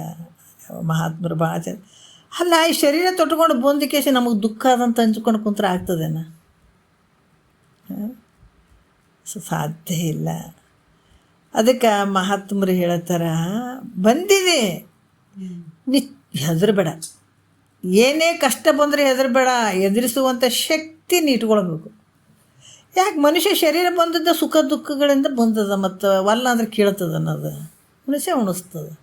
ಮಹಾತ್ಮರು ಭಾಳ ಜನ ಅಲ್ಲ, ಈ ಶರೀರ ತೊಟ್ಕೊಂಡು ಬಂದಿಕೇಸಿ ನಮಗೆ ದುಃಖ ಅದಂತ ಹಂಚ್ಕೊಂಡು ಕುಂತ್ರೆ ಆಗ್ತದೇನ? ಸಾಧ್ಯ ಇಲ್ಲ. ಅದಕ್ಕೆ ಮಹಾತ್ಮರು ಹೇಳ್ತಾರ, ಬಂದಿದೆ ನೀ ಹೆದರಬೇಡ, ಏನೇ ಕಷ್ಟ ಬಂದರೆ ಹೆದರಬೇಡ, ಎದುರಿಸುವಂಥ ಶಕ್ತಿ ಇಟ್ಕೊಳ್ಬೇಕು. ಯಾಕೆ ಮನುಷ್ಯ ಶರೀರ ಬಂದದ್ದು ಸುಖ ದುಃಖಗಳಿಂದ ಬಂದದ, ಮತ್ತು ವಲ್ಲ ಅಂದ್ರೆ ಕೇಳ್ತದ ಅನ್ನೋದು ಮನುಷ್ಯ ಉಣಿಸ್ತದೆ.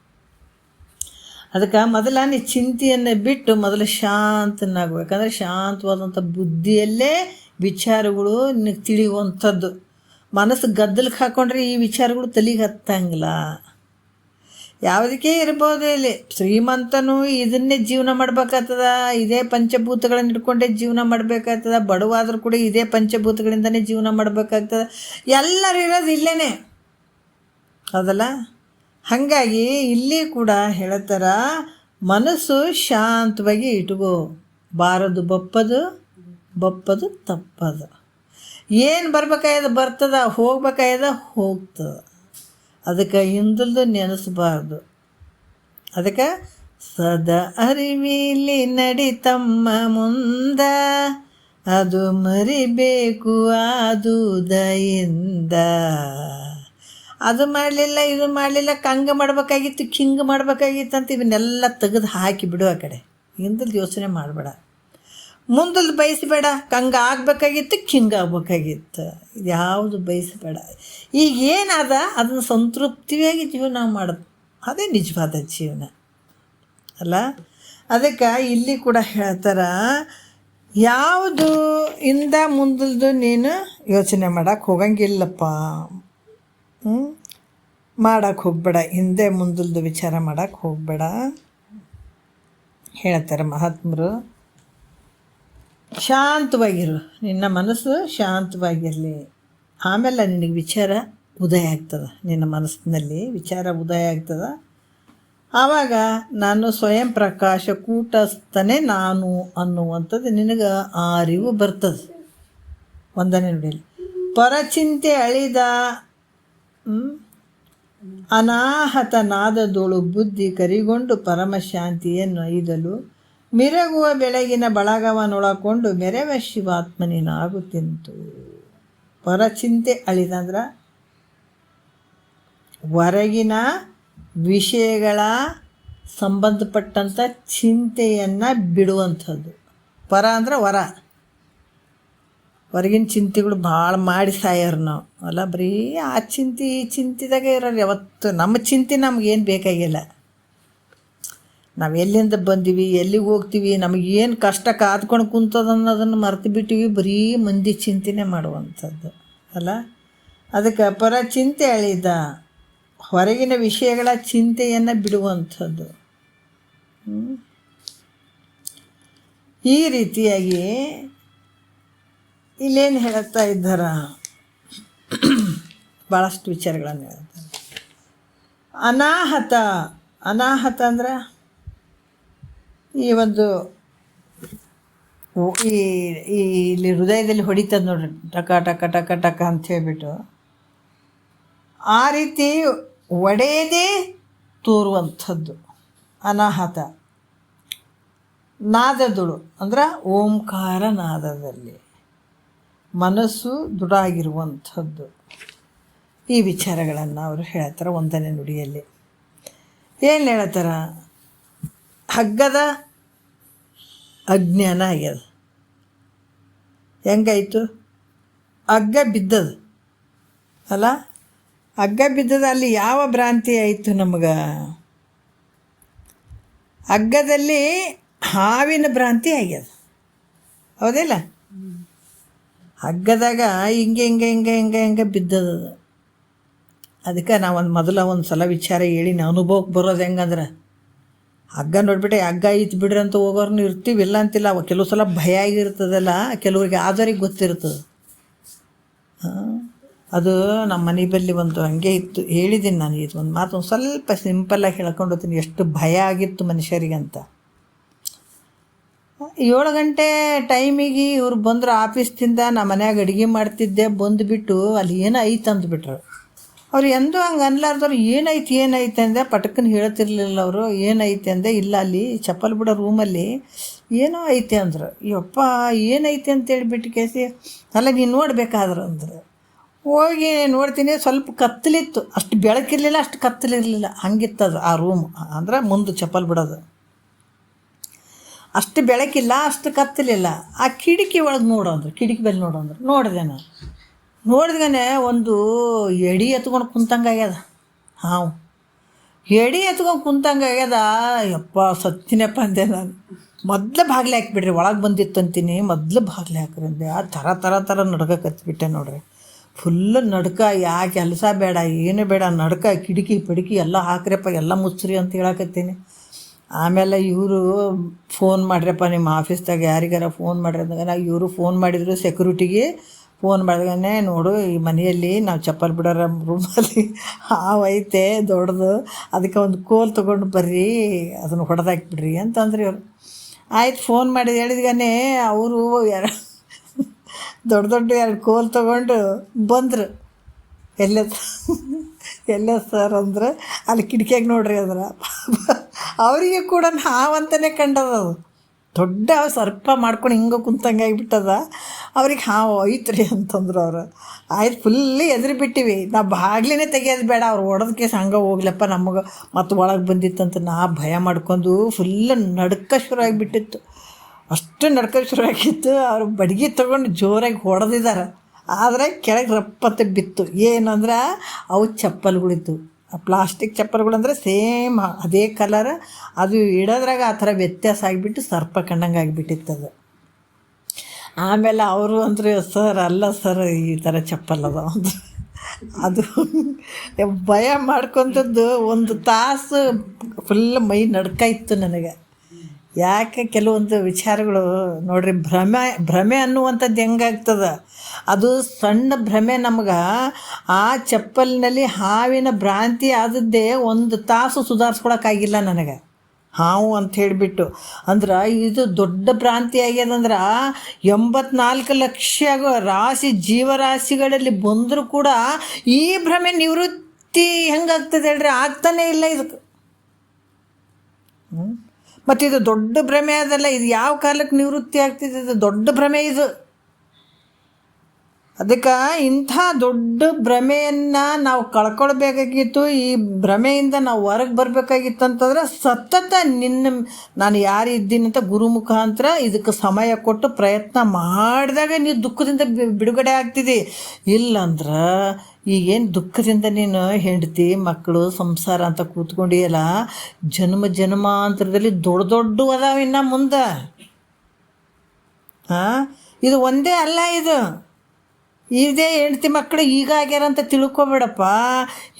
ಅದಕ್ಕೆ ಮೊದಲ ನೀ ಚಿಂತೆಯನ್ನು ಬಿಟ್ಟು ಮೊದಲು ಶಾಂತನಾಗಬೇಕಂದ್ರೆ ಶಾಂತವಾದಂಥ ಬುದ್ಧಿಯಲ್ಲೇ ವಿಚಾರಗಳು ನಿನಗೆ ತಿಳಿಯುವಂಥದ್ದು. ಮನಸ್ಸು ಗದ್ದಲಕ್ಕೆ ಹಾಕ್ಕೊಂಡ್ರೆ ಈ ವಿಚಾರಗಳು ತಲೆಗೆ ಹತ್ತಂಗಿಲ್ಲ. ಯಾವುದಕ್ಕೆ ಇರ್ಬೋದು, ಇಲ್ಲಿ ಶ್ರೀಮಂತನೂ ಇದನ್ನೇ ಜೀವನ ಮಾಡ್ಬೇಕಾಗ್ತದ, ಇದೇ ಪಂಚಭೂತಗಳನ್ನು ಇಟ್ಕೊಂಡೇ ಜೀವನ ಮಾಡಬೇಕಾಗ್ತದ, ಬಡವಾದರೂ ಕೂಡ ಇದೇ ಪಂಚಭೂತಗಳಿಂದನೇ ಜೀವನ ಮಾಡಬೇಕಾಗ್ತದೆ. ಎಲ್ಲರೂ ಇರೋದು ಇಲ್ಲೇ ಹೌದಲ್ಲ. ಹಾಗಾಗಿ ಇಲ್ಲಿ ಕೂಡ ಹೇಳ್ತಾರ, ಮನಸ್ಸು ಶಾಂತವಾಗಿ ಇಟ್ಕೋ, ಬಾರದು ಬಪ್ಪದು ತಪ್ಪದು. ಏನು ಬರ್ಬೇಕಾಗ್ಯದ ಬರ್ತದ, ಹೋಗ್ಬೇಕಾಗ್ಯದ ಹೋಗ್ತದ. ಅದಕ್ಕೆ ಹಿಂದಲ್ದು ನೆನೆಸಬಾರ್ದು. ಅದಕ್ಕೆ ಸದಾ ಅರಿವಿಲಿ ನಡಿತಮ್ಮ ಮುಂದ, ಅದು ಮರಿಬೇಕು ಆದುದಯಿಂದ. ಅದು ಮಾಡಲಿಲ್ಲ ಇದು ಮಾಡಲಿಲ್ಲ, ಕಂಗ ಮಾಡಬೇಕಾಗಿತ್ತು ಕಿಂಗ್ ಮಾಡಬೇಕಾಗಿತ್ತು ಅಂತ ಇವನ್ನೆಲ್ಲ ತೆಗೆದು ಹಾಕಿ ಬಿಡು ಆ ಕಡೆ. ಹಿಂದಲ್ದು ಯೋಚನೆ ಮಾಡಬೇಡ, ಮುಂದಲ್ದು ಬಯಸಬೇಡ. ಕಂಗ ಆಗಬೇಕಾಗಿತ್ತು ಕಿಂಗ್ ಆಗ್ಬೇಕಾಗಿತ್ತು, ಇದು ಯಾವುದು ಬಯಸಬೇಡ. ಈಗ ಏನಾದ ಅದನ್ನು ಸಂತೃಪ್ತಿಯಾಗಿ ಜೀವನ ಮಾಡೋದು, ಅದೇ ನಿಜವಾದ ಜೀವನ ಅಲ್ಲ. ಅದಕ್ಕೆ ಇಲ್ಲಿ ಕೂಡ ಹೇಳ್ತಾರೆ, ಯಾವುದು ಇಂದ ಮುಂದಲ್ದು ನೀನು ಯೋಚನೆ ಮಾಡೋಕ್ಕೆ ಹೋಗಂಗಿಲ್ಲಪ್ಪ, ಮಾಡೋಕ್ಕೆ ಹೋಗಬೇಡ, ಹಿಂದೆ ಮುಂದಲ್ದು ವಿಚಾರ ಮಾಡೋಕ್ಕೆ ಹೋಗಬೇಡ ಹೇಳ್ತಾರೆ ಮಹಾತ್ಮರು. ಶಾಂತವಾಗಿರು, ನಿನ್ನ ಮನಸ್ಸು ಶಾಂತವಾಗಿರಲಿ, ಆಮೇಲೆ ನಿನಗೆ ವಿಚಾರ ಉದಯ ಆಗ್ತದೆ. ನಿನ್ನ ಮನಸ್ಸಿನಲ್ಲಿ ವಿಚಾರ ಉದಯ ಆಗ್ತದೆ. ಆವಾಗ ನಾನು ಸ್ವಯಂ ಪ್ರಕಾಶ ಕೂಟಸ್ಥನೇ ನಾನು ಅನ್ನುವಂಥದ್ದು ನಿನಗೆ ಆ ಅರಿವು ಬರ್ತದೆ. ಒಂದನೇ ನುಡಿಯಲ್ಲಿ ಪರಚಿಂತೆ ಅಳಿದ ಅನಾಹತ ನಾದದೋಳು ಬುದ್ಧಿ ಕರಿಗೊಂಡು ಪರಮಶಾಂತಿಯನ್ನು ಐದಲು ಮಿರಗುವ ಬೆಳಗಿನ ಬಳಗವನ್ನೊಳಕೊಂಡು ಮೆರವ ಶಿವಾತ್ಮನಿನಾಗುತ್ತಿಂತು. ಪರಚಿಂತೆ ಅಳಿದಂದ್ರೆ ಹೊರಗಿನ ವಿಷಯಗಳ ಸಂಬಂಧಪಟ್ಟಂಥ ಚಿಂತೆಯನ್ನು ಬಿಡುವಂಥದ್ದು. ಪರ ಅಂದ್ರೆ ಹೊರ, ಹೊರಗಿನ ಚಿಂತೆಗಳು ಭಾಳ ಮಾಡಿ ಸಾಯ್ಯಾರ ನಾವು ಅಲ್ಲ. ಬರೀ ಆ ಚಿಂತೆ ಈ ಚಿಂತೆದಾಗೆ ಇರೋರು ಯಾವತ್ತು. ನಮ್ಮ ಚಿಂತೆ ನಮಗೇನು ಬೇಕಾಗಿಲ್ಲ. ನಾವು ಎಲ್ಲಿಂದ ಬಂದೀವಿ, ಎಲ್ಲಿಗೆ ಹೋಗ್ತೀವಿ, ನಮಗೇನು ಕಷ್ಟ ಕಾದ್ಕೊಂಡು ಕುಂತದ ಅನ್ನೋದನ್ನು ಮರ್ತು ಬಿಟ್ಟಿವಿ. ಬರೀ ಮಂದಿ ಚಿಂತೆನೇ ಮಾಡುವಂಥದ್ದು ಅಲ್ಲ. ಅದಕ್ಕೆ ಪರ ಚಿಂತೆ ಅಳಿದ ಹೊರಗಿನ ವಿಷಯಗಳ ಚಿಂತೆಯನ್ನು ಬಿಡುವಂಥದ್ದು. ಈ ರೀತಿಯಾಗಿ ಇಲ್ಲೇನು ಹೇಳ್ತಾ ಇದ್ದಾರ, ಭಾಳಷ್ಟು ವಿಚಾರಗಳನ್ನು ಹೇಳ್ತಾರೆ. ಅನಾಹತ. ಅನಾಹತ ಅಂದ್ರೆ ಈ ಒಂದು ಇಲ್ಲಿ ಹೃದಯದಲ್ಲಿ ಹೊಡಿತದೆ ನೋಡ್ರಿ, ಟಕ ಟಕ ಟಕ ಟಕ ಅಂತ ಹೇಳ್ಬಿಟ್ಟು ಆ ರೀತಿ ಒಡೆಯದೇ ತೋರುವಂಥದ್ದು ಅನಾಹತ. ನಾದದಳು ಅಂದ್ರೆ ಓಂಕಾರ ನಾದದಲ್ಲಿ ಮನಸ್ಸು ದೃಢ ಈ ವಿಚಾರಗಳನ್ನು ಅವರು ಹೇಳ್ತಾರೆ 1ನೇ ನುಡಿಯಲ್ಲಿ. ಏನು ಹೇಳ್ತಾರ, ಹಗ್ಗದ ಅಜ್ಞಾನ ಆಗ್ಯದ. ಹೆಂಗಾಯಿತು, ಹಗ್ಗ ಬಿದ್ದದು ಅಲ್ಲ. ಹಗ್ಗ ಬಿದ್ದದ, ಅಲ್ಲಿ ಯಾವ ಭ್ರಾಂತಿ ಆಯಿತು ನಮಗೆ? ಹಗ್ಗದಲ್ಲಿ ಹಾವಿನ ಭ್ರಾಂತಿ ಆಗ್ಯದ, ಹೌದಿಲ್ಲ? ಹಗ್ಗದಾಗ ಹಿಂಗೆ ಹಿಂಗೆ ಹಿಂಗೆ ಹಿಂಗೆ ಹಿಂಗೆ ಬಿದ್ದದ. ಅದಕ್ಕೆ ನಾವು ಒಂದು ಸಲ ವಿಚಾರ ಹೇಳಿ ಅನುಭವಕ್ಕೆ ಬರೋದು ಹೆಂಗಂದ್ರೆ, ಹಗ್ಗ ನೋಡ್ಬಿಟ್ಟೆ ಹಗ್ಗ ಐತಿ ಬಿಡ್ರಿ ಅಂತ ಹೋಗೋರ್ನು ಇರ್ತೀವಿ, ಇಲ್ಲ ಅಂತಿಲ್ಲ. ಕೆಲವು ಸಲ ಭಯ ಆಗಿರ್ತದಲ್ಲ, ಕೆಲವ್ರಿಗೆ ಆದವ್ರಿಗೆ ಗೊತ್ತಿರ್ತದೆ. ಅದು ನಮ್ಮ ಮನೆ ಬಳಿ ಒಂದು ಹಂಗೆ ಇತ್ತು, ಹೇಳಿದ್ದೀನಿ ನಾನು. ಇದು ಒಂದು ಮಾತು ಒಂದು ಸ್ವಲ್ಪ ಸಿಂಪಲ್ಲಾಗಿ ಹೇಳ್ಕೊಂಡು ಹೋಗ್ತೀನಿ, ಎಷ್ಟು ಭಯ ಆಗಿತ್ತು ಮನುಷ್ಯರಿಗಂತ. 7 ಗಂಟೆ ಟೈಮಿಗೆ ಇವ್ರು ಬಂದರು ಆಫೀಸ್ದಿಂದ. ನಮ್ಮ ಮನ್ಯಾಗ ಅಡುಗೆ ಮಾಡ್ತಿದ್ದೆ, ಬಂದುಬಿಟ್ಟು ಅಲ್ಲಿ ಏನೋ ಐತೆ ಅಂದ್ಬಿಟ್ರು. ಅವ್ರು ಎಂದೂ ಹಂಗೆ ಅನ್ಲಾರ್ದವ್ರು ಏನೈತಿ ಏನೈತೆ ಅಂದೆ. ಪಟಕ್ಕನ ಹೇಳ್ತಿರ್ಲಿಲ್ಲ ಅವರು. ಏನೈತೆ ಅಂದೆ, ಇಲ್ಲ ಅಲ್ಲಿ ಚಪ್ಪಲ್ ಬಿಡೋ ರೂಮಲ್ಲಿ ಏನೋ ಐತೆ ಅಂದರು. ಯಪ್ಪ ಏನೈತೆ ಅಂತೇಳಿಬಿಟ್ಟು ಕೇಸಿ, ಅಲ್ಲ ನೀನು ನೋಡ್ಬೇಕಾದ್ರೆ ಅಂದರು. ಹೋಗಿ ನೋಡ್ತೀನಿ, ಸ್ವಲ್ಪ ಕತ್ತಲಿತ್ತು. ಅಷ್ಟು ಬೆಳಕಿರಲಿಲ್ಲ, ಅಷ್ಟು ಕತ್ತಲಿರಲಿಲ್ಲ, ಹಂಗಿತ್ತದು ಆ ರೂಮ್. ಅಂದ್ರೆ ಮುಂದೆ ಚಪ್ಪಲ್ ಬಿಡೋದು. ಅಷ್ಟು ಬೆಳಕಿಲ್ಲ, ಅಷ್ಟು ಕತ್ತಲಿಲ್ಲ. ಆ ಕಿಟಕಿ ಒಳಗೆ ನೋಡೋಂದ್ರು, ಕಿಟಕಿ ಮೇಲೆ ನೋಡೋಂದ್ರು. ನೋಡಿದೆ ನಾನು. ನೋಡಿದ್ಗೇ ಒಂದು ಎಡೆ ಎತ್ಕೊಂಡು ಕುಂತಂಗೆ ಆಗ್ಯದ. ಹಾವು ಎಡೆ ಎತ್ಕೊಂಡು ಕುಂತಂಗೆ ಆಗ್ಯದ. ಯಪ್ಪ ಸತ್ತಿನಪ್ಪ ಅಂದೆ ನಾನು. ಮೊದಲು ಬಾಗಿಲು ಹಾಕಿಬಿಡ್ರಿ, ಒಳಗೆ ಬಂದಿತ್ತು ಅಂತೀನಿ. ಮೊದಲು ಬಾಗಿಲು ಹಾಕ್ರಿ ಅಂದೆ. ಆ ಥರ ನಡ್ಕತ್ತಿಬಿಟ್ಟೆ ನೋಡ್ರಿ. ಫುಲ್ಲು ನಡ್ಕ. ಯಾ ಕೆಲಸ ಬೇಡ, ಏನು ಬೇಡ, ನಡ್ಕ. ಕಿಟಕಿ ಪಿಡಕಿ ಎಲ್ಲ ಹಾಕ್ರಪ್ಪ, ಎಲ್ಲ ಮುಚ್ಚ್ರಿ ಅಂತ ಹೇಳಕತ್ತೀನಿ. ಆಮೇಲೆ ಇವರು ಫೋನ್ ಮಾಡ್ರಪ್ಪ ನಿಮ್ಮ ಆಫೀಸ್ದಾಗ ಯಾರಿಗಾರ ಫೋನ್ ಮಾಡ್ರಿ ಅಂದಾಗ ಇವರು ಫೋನ್ ಮಾಡಿದರು ಸೆಕ್ಯೂರಿಟಿಗೆ. ಫೋನ್ ಮಾಡಿದಾಗೇ, ನೋಡು ಈ ಮನೆಯಲ್ಲಿ ನಾವು ಚಪ್ಪಲ್ ಬಿಡೋರ ರೂಮಲ್ಲಿ ಹಾವು ಐತೆ ದೊಡ್ಡದು, ಅದಕ್ಕೆ ಒಂದು ಕೋಲ್ ತೊಗೊಂಡು ಬರ್ರಿ, ಅದನ್ನು ಹೊಡೆದಾಕ್ಬಿಡ್ರಿ ಅಂತಂದ್ರಿ ಅವರು. ಆಯ್ತು ಫೋನ್ ಮಾಡಿ ಹೇಳಿದ್ಗೇ ಅವರು ದೊಡ್ಡ 2 ಕೋಲ್ ತೊಗೊಂಡು ಬಂದರು. ಎಲ್ಲ ಸರ್ ಅಂದ್ರೆ ಅಲ್ಲಿ ಕಿಟಕಿಯಾಗ ನೋಡ್ರಿ ಅಂದ್ರೆ ಅವರಿಗೆ ಕೂಡ ಹಾವಂತಲೇ ಕಂಡದದು. ದೊಡ್ಡ ಸರ್ಪ ಮಾಡ್ಕೊಂಡು ಹಿಂಗೆ ಕುಂತಂಗೆ ಆಗಿಬಿಟ್ಟದ. ಅವ್ರಿಗೆ ಹಾವು ಐತ್ರಿ ಅಂತಂದ್ರು ಅವರು. ಆಯ್ತು ಫುಲ್ಲಿ ಎದುರು ಬಿಟ್ಟಿವಿ. ನಾವು ಬಾಗ್ಲಿನೇ ತೆಗಿಯೋದು ಬೇಡ, ಅವ್ರು ಹೊಡೆದ ಕೇಸ್ ಹಂಗೆ ಹೋಗ್ಲಪ್ಪ ನಮಗೆ ಮತ್ತು ಒಳಗೆ ಬಂದಿತ್ತಂತ ನಾ ಭಯ ಮಾಡ್ಕೊಂಡು ಫುಲ್ಲು ನಡ್ಕ ಶುರು ಆಗಿಬಿಟ್ಟಿತ್ತು. ಅಷ್ಟು ನಡ್ಕ ಶುರು ಆಗಿತ್ತು. ಅವರು ಬಡ್ಗೆ ತೊಗೊಂಡು ಜೋರಾಗಿ ಹೊಡೆದಿದ್ದಾರೆ. ಆದರೆ ಕೆಳಗೆ ರಪ್ಪತ್ತೆ ಬಿತ್ತು. ಏನಂದ್ರೆ ಅವು ಚಪ್ಪಲ್ಗಳಿತ್ತು, ಪ್ಲಾಸ್ಟಿಕ್ ಚಪ್ಪಲ್ಗಳಂದ್ರೆ ಸೇಮ್ ಅದೇ ಕಲರ್. ಅದು ಇಡೋದ್ರಾಗ ಆ ಥರ ವ್ಯತ್ಯಾಸ ಆಗಿಬಿಟ್ಟು ಸರ್ಪ ಕಂಡಂಗೆ ಆಗಿಬಿಟ್ಟಿತ್ತದು. ಆಮೇಲೆ ಅವರು ಅಂದ್ರೆ ಸರ್ ಅಲ್ಲ ಸರ್ ಈ ಥರ ಚಪ್ಪಲ್ ಅದ ಅಂದ್ರೆ ಅದು ಭಯ ಮಾಡ್ಕೊಂತದ್ದು 1 ತಾಸು ಫುಲ್ ಮೈ ನಡ್ಕ ಇತ್ತು ನನಗೆ. ಯಾಕೆ ಕೆಲವೊಂದು ವಿಚಾರಗಳು ನೋಡ್ರಿ, ಭ್ರಮೆ ಅನ್ನುವಂಥದ್ದು ಹೆಂಗಾಗ್ತದೆ, ಅದು ಸಣ್ಣ ಭ್ರಮೆ ನಮ್ಗೆ. ಆ ಚಪ್ಪಲಿನಲ್ಲಿ ಹಾವಿನ ಭ್ರಾಂತಿ ಆದದ್ದೇ 1 ತಾಸು ಸುಧಾರಿಸ್ಕೊಳಕ್ಕಾಗಿಲ್ಲ ನನಗೆ. ಹಾವು ಅಂತ ಹೇಳಿಬಿಟ್ಟು ಅಂದ್ರೆ ಇದು ದೊಡ್ಡ ಭ್ರಾಂತಿ ಆಗ್ಯದಂದ್ರೆ 84 ಲಕ್ಷ ಜೀವರಾಶಿಗಳಲ್ಲಿ ಬಂದರೂ ಕೂಡ ಈ ಭ್ರಮೆ ನಿವೃತ್ತಿ ಹೆಂಗಾಗ್ತದೆ ಹೇಳ್ರಿ? ಆಗ್ತಾನೇ ಇಲ್ಲ ಇದಕ್ಕೆ. ಮತ್ತು ಇದು ದೊಡ್ಡ ಭ್ರಮೆ ಅದಲ್ಲ. ಇದು ಯಾವ ಕಾಲಕ್ಕೆ ನಿವೃತ್ತಿ ಆಗ್ತಿದೆ? ಇದು ದೊಡ್ಡ ಭ್ರಮೆ ಇದು. ಅದಕ್ಕೆ ಇಂಥ ದೊಡ್ಡ ಭ್ರಮೆಯನ್ನು ನಾವು ಕಳ್ಕೊಳ್ಬೇಕಾಗಿತ್ತು. ಈ ಭ್ರಮೆಯಿಂದ ನಾವು ಹೊರಗೆ ಬರಬೇಕಾಗಿತ್ತು ಅಂತಂದ್ರೆ ಸತತ ನಾನು ಯಾರು ಇದ್ದೀನಿ ಅಂತ ಗುರು ಮುಖಾಂತರ ಇದಕ್ಕೆ ಸಮಯ ಕೊಟ್ಟು ಪ್ರಯತ್ನ ಮಾಡಿದಾಗ ನೀವು ದುಃಖದಿಂದ ಬಿಡುಗಡೆ ಆಗ್ತಿದೆ. ಇಲ್ಲಂದ್ರೆ ಈಗೇನು ದುಃಖದಿಂದ ನೀನು ಹೆಂಡತಿ ಮಕ್ಕಳು ಸಂಸಾರ ಅಂತ ಕೂತ್ಕೊಂಡಿಯಲ್ಲ, ಜನ್ಮಾಂತರದಲ್ಲಿ ದೊಡ್ಡ ಅದಾವ ಇನ್ನು ಮುಂದೆ. ಇದು ಒಂದೇ ಅಲ್ಲ, ಇದೇ ಹೆಂಡ್ತಿ ಮಕ್ಕಳು ಈಗ ಆಗ್ಯಾರ ಅಂತ ತಿಳ್ಕೊಬೇಡಪ್ಪ.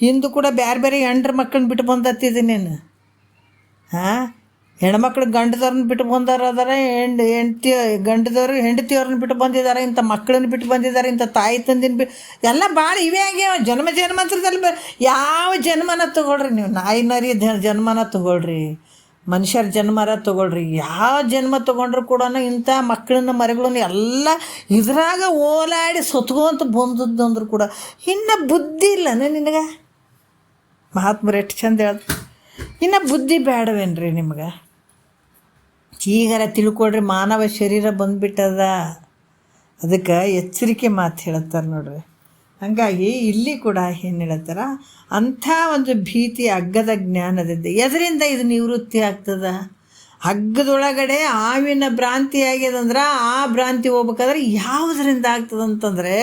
ಹಿಂದೂ ಕೂಡ ಬೇರೆ ಬೇರೆ ಹೆಂಡ್ರ ಮಕ್ಕಳನ್ನ ಬಿಟ್ಟು ಬಂದತ್ತಿದ್ದೀನಿ ನೀನು. ಹೆಣ್ಮಕ್ಳು ಗಂಡದವ್ರನ್ನ ಬಿಟ್ಟು ಬಂದಾರ ಅದಾರ, ಗಂಡದವ್ರು ಹೆಂಡತಿಯವ್ರನ್ನ ಬಿಟ್ಟು ಬಂದಿದ್ದಾರೆ, ಇಂಥ ಮಕ್ಕಳನ್ನ ಬಿಟ್ಟು ಬಂದಿದ್ದಾರೆ, ಇಂಥ ತಾಯಿ ತಂದಿನ ಎಲ್ಲ ಭಾಳ ಇವೇ ಆಗ್ಯಾವ. ಜನ್ಮಾಂತರದಲ್ಲಿ ಯಾವ ಜನ್ಮನ ತೊಗೊಳ್ರಿ ನೀವು, ನಾಯಿ ನರಿ ಜನ್ಮನ ತೊಗೊಳ್ರಿ, ಮನುಷ್ಯರ ಜನ್ಮರ ತೊಗೊಳ್ರಿ, ಯಾವ ಜನ್ಮ ತೊಗೊಂಡ್ರು ಕೂಡ ಇಂಥ ಮಕ್ಕಳನ್ನ ಮರಿಗಳನ್ನ ಎಲ್ಲ ಇದ್ರಾಗ ಓಲಾಡಿ ಸತ್ಕೊಂತ ಬಂದದ್ದು ಅಂದ್ರು ಕೂಡ ಇನ್ನು ಬುದ್ಧಿ ಇಲ್ಲನ ನಿನಗೆ? ಮಹಾತ್ಮರು ಎಷ್ಟು ಚಂದ ಹೇಳ್ದು, ಇನ್ನು ಬುದ್ಧಿ ಬೇಡವೇನ್ರಿ ನಿಮ್ಗೆ? ಈಗಾರ ತಿಳ್ಕೊಳ್ರಿ, ಮಾನವ ಶರೀರ ಬಂದುಬಿಟ್ಟದ. ಅದಕ್ಕೆ ಎಚ್ಚರಿಕೆ ಮಾತು ಹೇಳ್ತಾರೆ ನೋಡ್ರಿ. ಹಾಗಾಗಿ ಇಲ್ಲಿ ಕೂಡ ಏನು ಹೇಳ್ತಾರೆ, ಅಂಥ ಒಂದು ಭೀತಿ ಹಗ್ಗದ ಜ್ಞಾನದಿಂದ ಎದರಿಂದ ಇದು ನಿವೃತ್ತಿ ಆಗ್ತದ? ಹಗ್ಗದೊಳಗಡೆ ಹಾವಿನ ಭ್ರಾಂತಿ ಆಗ್ಯದಂದ್ರೆ ಆ ಭ್ರಾಂತಿ ಹೋಗ್ಬೇಕಾದ್ರೆ ಯಾವುದರಿಂದ ಆಗ್ತದಂತಂದರೆ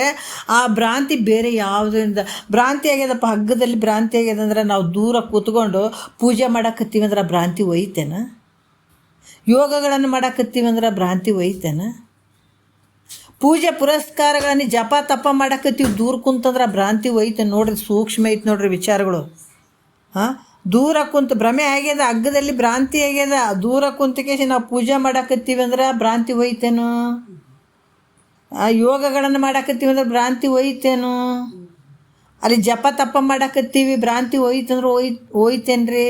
ಆ ಭ್ರಾಂತಿ ಬೇರೆ ಯಾವುದರಿಂದ ಭ್ರಾಂತಿ ಆಗ್ಯದಪ್ಪ. ಹಗ್ಗದಲ್ಲಿ ಭ್ರಾಂತಿ ಆಗ್ಯದಂದ್ರೆ ನಾವು ದೂರ ಕೂತ್ಕೊಂಡು ಪೂಜೆ ಮಾಡಕತ್ತೀವಿ ಅಂದ್ರೆ ಭ್ರಾಂತಿ ಒಯ್ತೇನ? ಯೋಗಗಳನ್ನು ಮಾಡಕತ್ತೀವಿ ಅಂದ್ರೆ ಭ್ರಾಂತಿ ಒಯ್ತೇನ? ಪೂಜೆ ಪುರಸ್ಕಾರಗಳನ್ನು ಜಪ ತಪ ಮಾಡಕತ್ತೀವಿ ದೂರ ಕುಂತಂದ್ರೆ ಭ್ರಾಂತಿ ಒಯ್ತೇನೆ. ನೋಡ್ರಿ, ಸೂಕ್ಷ್ಮ ಐತೆ ನೋಡ್ರಿ ವಿಚಾರಗಳು. ದೂರ ಕುಂತು ಭ್ರಮೆ ಆಗ್ಯದ, ಹಗ್ಗದಲ್ಲಿ ಭ್ರಾಂತಿ ಆಗ್ಯದ, ದೂರ ಕುಂತಕೇಸಿ ನಾವು ಪೂಜೆ ಮಾಡಕತ್ತೀವಿ ಅಂದ್ರೆ ಭ್ರಾಂತಿ ಒಯ್ತೇನು? ಯೋಗಗಳನ್ನು ಮಾಡಕತ್ತೀವಿ ಅಂದ್ರೆ ಭ್ರಾಂತಿ ಒಯ್ತೇನು? ಅಲ್ಲಿ ಜಪ ತಪ ಮಾಡಕತ್ತೀವಿ ಭ್ರಾಂತಿ ಒಯ್ತಂದ್ರೆ ಒಯ್ತೇನ್ರಿ?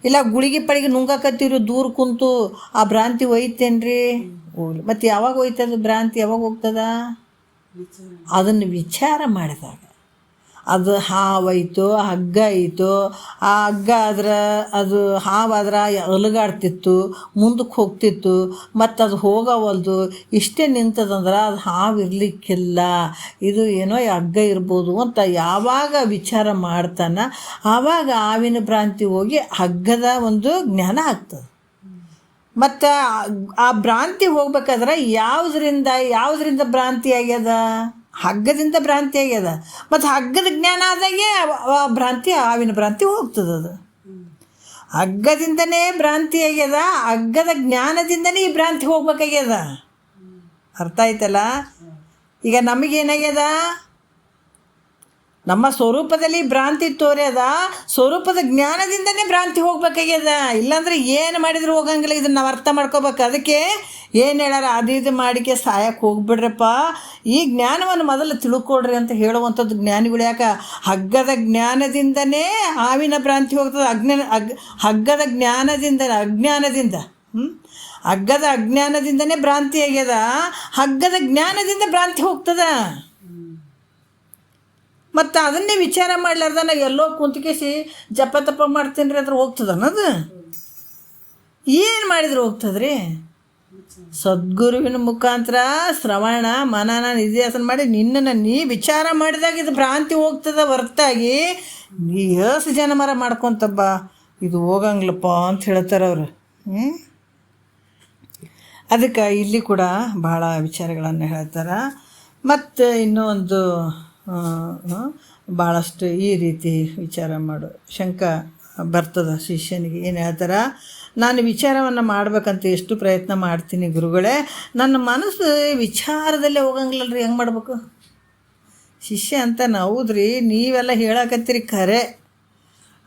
ಇಲ್ಲ ಗುಳಿಗೆ ಪಳಿಗೆ ನುಂಗಕತ್ತೀವಿ ದೂರ ಕುಂತು ಆ ಭ್ರಾಂತಿ ಒಯ್ತೇನ್ರಿ? ಮತ್ತು ಯಾವಾಗ ಹೋಯ್ತದ ಭ್ರಾಂತಿ? ಯಾವಾಗ ಹೋಗ್ತದ? ಅದನ್ನು ವಿಚಾರ ಮಾಡಿದಾಗ ಅದು ಹಾವಾಯಿತು, ಹಗ್ಗ ಆಯಿತು, ಆ ಹಗ್ಗ ಆದ್ರೆ ಅದು ಹಾವಾದ್ರೆ ಅಲುಗಾಡ್ತಿತ್ತು, ಮುಂದಕ್ಕೆ ಹೋಗ್ತಿತ್ತು, ಮತ್ತು ಅದು ಹೋಗವಲ್ದು, ಇಷ್ಟೇ ನಿಂತದಂದ್ರೆ ಅದು ಹಾವು ಇರಲಿಕ್ಕಿಲ್ಲ, ಇದು ಏನೋ ಹಗ್ಗ ಇರ್ಬೋದು ಅಂತ ಯಾವಾಗ ವಿಚಾರ ಮಾಡ್ತಾನೆ ಆವಾಗ ಹಾವಿನ ಭ್ರಾಂತಿ ಹೋಗಿ ಹಗ್ಗದ ಒಂದು ಜ್ಞಾನ ಆಗ್ತದೆ. ಮತ್ತು ಆ ಭ್ರಾಂತಿ ಹೋಗ್ಬೇಕಾದ್ರೆ ಯಾವುದರಿಂದ ಭ್ರಾಂತಿ ಆಗ್ಯದ? ಹಗ್ಗದಿಂದ ಭ್ರಾಂತಿ ಆಗ್ಯದ. ಮತ್ತು ಹಗ್ಗದ ಜ್ಞಾನ ಆದಾಗೆ ಭ್ರಾಂತಿ ಹಾವಿನ ಭ್ರಾಂತಿ ಹೋಗ್ತದೆ. ಅದು ಹಗ್ಗದಿಂದನೇ ಭ್ರಾಂತಿ ಆಗ್ಯದ, ಹಗ್ಗದ ಜ್ಞಾನದಿಂದನೇ ಈ ಭ್ರಾಂತಿ ಹೋಗ್ಬೇಕಾಗ್ಯದ. ಅರ್ಥ ಆಯ್ತಲ್ಲ? ಈಗ ನಮಗೇನಾಗ್ಯದ, ನಮ್ಮ ಸ್ವರೂಪದಲ್ಲಿ ಭ್ರಾಂತಿ ತೋರ್ಯದ, ಸ್ವರೂಪದ ಜ್ಞಾನದಿಂದನೇ ಭ್ರಾಂತಿ ಹೋಗ್ಬೇಕಾಗ್ಯದ. ಇಲ್ಲಾಂದ್ರೆ ಏನು ಮಾಡಿದ್ರು ಹೋಗಂಗಿಲ್ಲ. ಇದನ್ನು ನಾವು ಅರ್ಥ ಮಾಡ್ಕೋಬೇಕು. ಅದಕ್ಕೆ ಏನು ಹೇಳ್ಯಾರ, ಅದು ಮಾಡಿಕೆ ಸಾಯಕ್ಕೆ ಹೋಗ್ಬಿಡ್ರಪ್ಪ, ಈ ಜ್ಞಾನವನ್ನು ಮೊದಲು ತಿಳ್ಕೊಳ್ರಿ ಅಂತ ಹೇಳುವಂಥದ್ದು ಜ್ಞಾನಿಗಳು. ಯಾಕೆ? ಹಗ್ಗದ ಜ್ಞಾನದಿಂದನೇ ಹಾವಿನ ಭ್ರಾಂತಿ ಹೋಗ್ತದೆ. ಹಗ್ಗದ ಅಜ್ಞಾನದಿಂದ ಹಗ್ಗದ ಅಜ್ಞಾನದಿಂದನೇ ಭ್ರಾಂತಿ ಆಗ್ಯದ, ಹಗ್ಗದ ಜ್ಞಾನದಿಂದ ಭ್ರಾಂತಿ ಹೋಗ್ತದ. ಮತ್ತು ಅದನ್ನೇ ವಿಚಾರ ಮಾಡ್ಲಾರ್ದ ನಾವು ಎಲ್ಲೋ ಕುಂತ್ಕೇಸಿ ಜಪ ತಪ ಮಾಡ್ತೀನಿ ರೀ ಅಂದ್ರೆ ಹೋಗ್ತದ ಅನ್ನೋದು? ಏನು ಮಾಡಿದ್ರೆ ಹೋಗ್ತದ್ರಿ? ಸದ್ಗುರುವಿನ ಮುಖಾಂತರ ಶ್ರವಣ ಮನನ ನಿಧಿಯಾಸನ ಮಾಡಿ ನಿನ್ನನ್ನು ನೀ ವಿಚಾರ ಮಾಡಿದಾಗ ಇದು ಭ್ರಾಂತಿ ಹೋಗ್ತದ. ಹೊರತಾಗಿ ನೀ ಏಸು ಜನಮರ ಮಾಡ್ಕೊತಬ್ಬ ಇದು ಹೋಗಂಗಿಲ್ಲಪ್ಪ ಅಂತ ಹೇಳ್ತಾರೆ ಅವರು. ಅದಕ್ಕೆ ಇಲ್ಲಿ ಕೂಡ ಭಾಳ ವಿಚಾರಗಳನ್ನು ಹೇಳ್ತಾರೆ. ಮತ್ತು ಇನ್ನೂ ಒಂದು ಭಾಳಷ್ಟು ಈ ರೀತಿ ವಿಚಾರ ಮಾಡು ಶಂಕ ಬರ್ತದೆ ಶಿಷ್ಯನಿಗೆ. ಏನು ಹೇಳ್ತಾರೆ, ನಾನು ವಿಚಾರವನ್ನು ಮಾಡ್ಬೇಕಂತ ಎಷ್ಟು ಪ್ರಯತ್ನ ಮಾಡ್ತೀನಿ ಗುರುಗಳೇ, ನನ್ನ ಮನಸ್ಸು ವಿಚಾರದಲ್ಲೇ ಹೋಗಂಗಿಲ್ಲಲ್ರಿ, ಹೆಂಗೆ ಮಾಡ್ಬೇಕು? ಶಿಷ್ಯ ಅಂತ ಹೌದ್ರಿ, ನೀವೆಲ್ಲ ಹೇಳಕತ್ತೀರಿ ಖರೆ,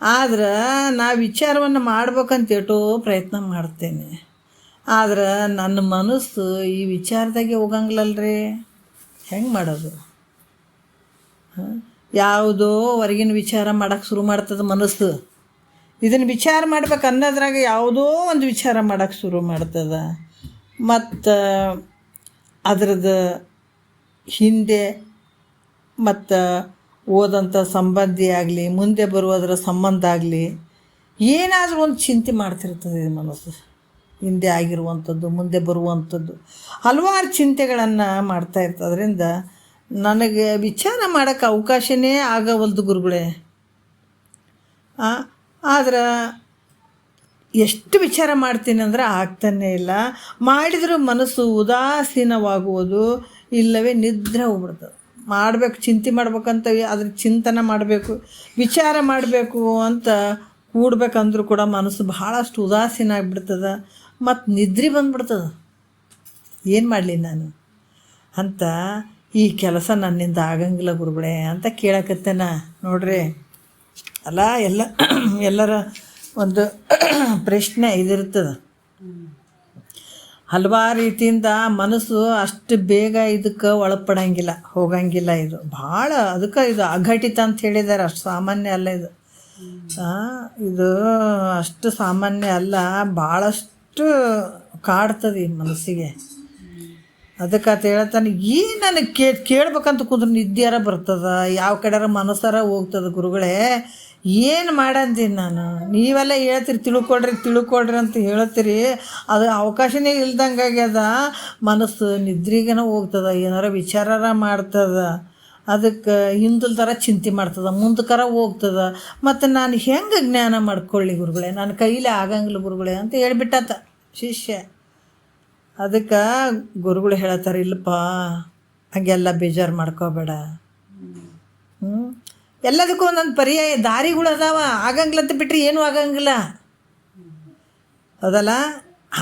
ಆದ್ರೆ ನಾ ವಿಚಾರವನ್ನು ಮಾಡ್ಬೇಕಂತ ಎಷ್ಟೋ ಪ್ರಯತ್ನ ಮಾಡ್ತೇನೆ, ಆದ್ರೆ ನನ್ನ ಮನಸ್ಸು ಈ ವಿಚಾರದಾಗೆ ಹೋಗಂಗಿಲ್ಲಲ್ರಿ, ಹೆಂಗೆ ಮಾಡೋದು? ಯಾವುದೋ ಹೊರಗಿನ ವಿಚಾರ ಮಾಡೋಕ್ಕೆ ಶುರು ಮಾಡ್ತದೆ ಮನಸ್ಸು. ಇದನ್ನು ವಿಚಾರ ಮಾಡ್ಬೇಕು ಅನ್ನೋದ್ರಾಗ ಯಾವುದೋ ಒಂದು ವಿಚಾರ ಮಾಡೋಕ್ಕೆ ಶುರು ಮಾಡ್ತದೆ. ಮತ್ತು ಅದರದ್ದು ಹಿಂದೆ ಮತ್ತು ಓದಂಥ ಸಂಬಂಧಿ ಆಗಲಿ, ಮುಂದೆ ಬರುವುದರ ಸಂಬಂಧ ಆಗಲಿ, ಏನಾದರೂ ಒಂದು ಚಿಂತೆ ಮಾಡ್ತಿರ್ತದೆ ಮನಸ್ಸು. ಹಿಂದೆ ಆಗಿರುವಂಥದ್ದು, ಮುಂದೆ ಬರುವಂಥದ್ದು ಹಲವಾರು ಚಿಂತೆಗಳನ್ನು ಮಾಡ್ತಾ ಇರ್ತದ್ರಿಂದ ನನಗೆ ವಿಚಾರ ಮಾಡೋಕ್ಕೆ ಅವಕಾಶನೇ ಆಗವಲ್ದು ಗುರುಗಳೇ. ಆದ್ರೆ ಎಷ್ಟು ವಿಚಾರ ಮಾಡ್ತೀನಿ ಅಂದ್ರೆ ಆಗ್ತಾನೇ ಇಲ್ಲ. ಮಾಡಿದರೂ ಮನಸ್ಸು ಉದಾಸೀನವಾಗುವುದು, ಇಲ್ಲವೇ ನಿದ್ರೆ ಹೋಗ್ಬಿಡ್ತದೆ. ಮಾಡಬೇಕು, ಚಿಂತೆ ಮಾಡ್ಬೇಕಂತ ಅದ್ರ ಚಿಂತನೆ ಮಾಡಬೇಕು, ವಿಚಾರ ಮಾಡಬೇಕು ಅಂತ ಕೂಡ್ಬೇಕಂದ್ರೂ ಕೂಡ ಮನಸ್ಸು ಭಾಳಷ್ಟು ಉದಾಸೀನ ಆಗಿಬಿಡ್ತದೆ, ಮತ್ತು ನಿದ್ರೆ ಬಂದ್ಬಿಡ್ತದೆ. ಏನು ಮಾಡಲಿ ನಾನು ಅಂತ, ಈ ಕೆಲಸ ನನ್ನಿಂದ ಆಗಂಗಿಲ್ಲ ಗುರುಗಳೇ ಅಂತ ಕೇಳಕತ್ತೇನ ನೋಡ್ರಿ. ಅಲ್ಲ, ಎಲ್ಲರ ಒಂದು ಪ್ರಶ್ನೆ ಇದಿರ್ತದೆ. ಹಲವಾರು ರೀತಿಯಿಂದ ಮನಸ್ಸು ಅಷ್ಟು ಬೇಗ ಇದಕ್ಕೆ ಒಳಪಡಂಗಿಲ್ಲ, ಹೋಗಂಗಿಲ್ಲ. ಇದು ಭಾಳ ಅದಕ್ಕೆ ಇದು ಅಘಟಿತ ಅಂತ ಹೇಳಿದ್ದಾರೆ. ಅಷ್ಟು ಸಾಮಾನ್ಯ ಅಲ್ಲ ಇದು. ಇದು ಅಷ್ಟು ಸಾಮಾನ್ಯ ಅಲ್ಲ, ಭಾಳಷ್ಟು ಕಾಡ್ತದೆ ಈ ಮನಸ್ಸಿಗೆ. ಅದಕ್ಕೆ ಅಂತ ಹೇಳ್ತಾನೆ, ಏನು ನನಗೆ ಕೇಳ್ಬೇಕಂತ ಕುಂದ್ರೆ ನಿದ್ಯಾರ ಬರ್ತದ, ಯಾವ ಕಡೆಯಾರ ಮನಸ್ಸಾರ ಹೋಗ್ತದೆ ಗುರುಗಳೇ. ಏನು ಮಾಡಂತೀನಿ ನಾನು? ನೀವೆಲ್ಲ ಹೇಳ್ತೀರಿ ತಿಳ್ಕೊಳ್ರಿ ಅಂತ ಹೇಳ್ತೀರಿ, ಅದು ಅವಕಾಶನೇ ಇಲ್ದಂಗೆ ಆಗ್ಯದ. ಮನಸ್ಸು ನಿದ್ರಿಗೇನ ಹೋಗ್ತದ, ಏನಾರ ವಿಚಾರ ಮಾಡ್ತದ, ಅದಕ್ಕೆ ಹಿಂದಲ್ ಥರ ಚಿಂತೆ ಮಾಡ್ತದ, ಮುಂದಕ್ಕರ ಹೋಗ್ತದ. ಮತ್ತು ನಾನು ಹೆಂಗೆ ಜ್ಞಾನ ಮಾಡ್ಕೊಳ್ಳಿ ಗುರುಗಳೇ? ನನ್ನ ಕೈಲೇ ಆಗಂಗಿಲ್ಲ ಗುರುಗಳೇ ಅಂತ ಹೇಳ್ಬಿಟ್ಟಾತ ಶಿಷ್ಯ. ಅದಕ್ಕೆ ಗುರುಗಳು ಹೇಳ್ತಾರೆ, ಇಲ್ಲಪ್ಪ ಹಾಗೆಲ್ಲ ಬೇಜಾರು ಮಾಡ್ಕೋಬೇಡ. ಎಲ್ಲದಕ್ಕೂ ಒಂದೊಂದು ಪರ್ಯಾಯ ದಾರಿಗಳು ಅದಾವ. ಆಗಂಗಿಲ್ಲ ಅಂತ ಬಿಟ್ಟರೆ ಏನೂ ಆಗಂಗಿಲ್ಲ, ಅದಲ್ಲ.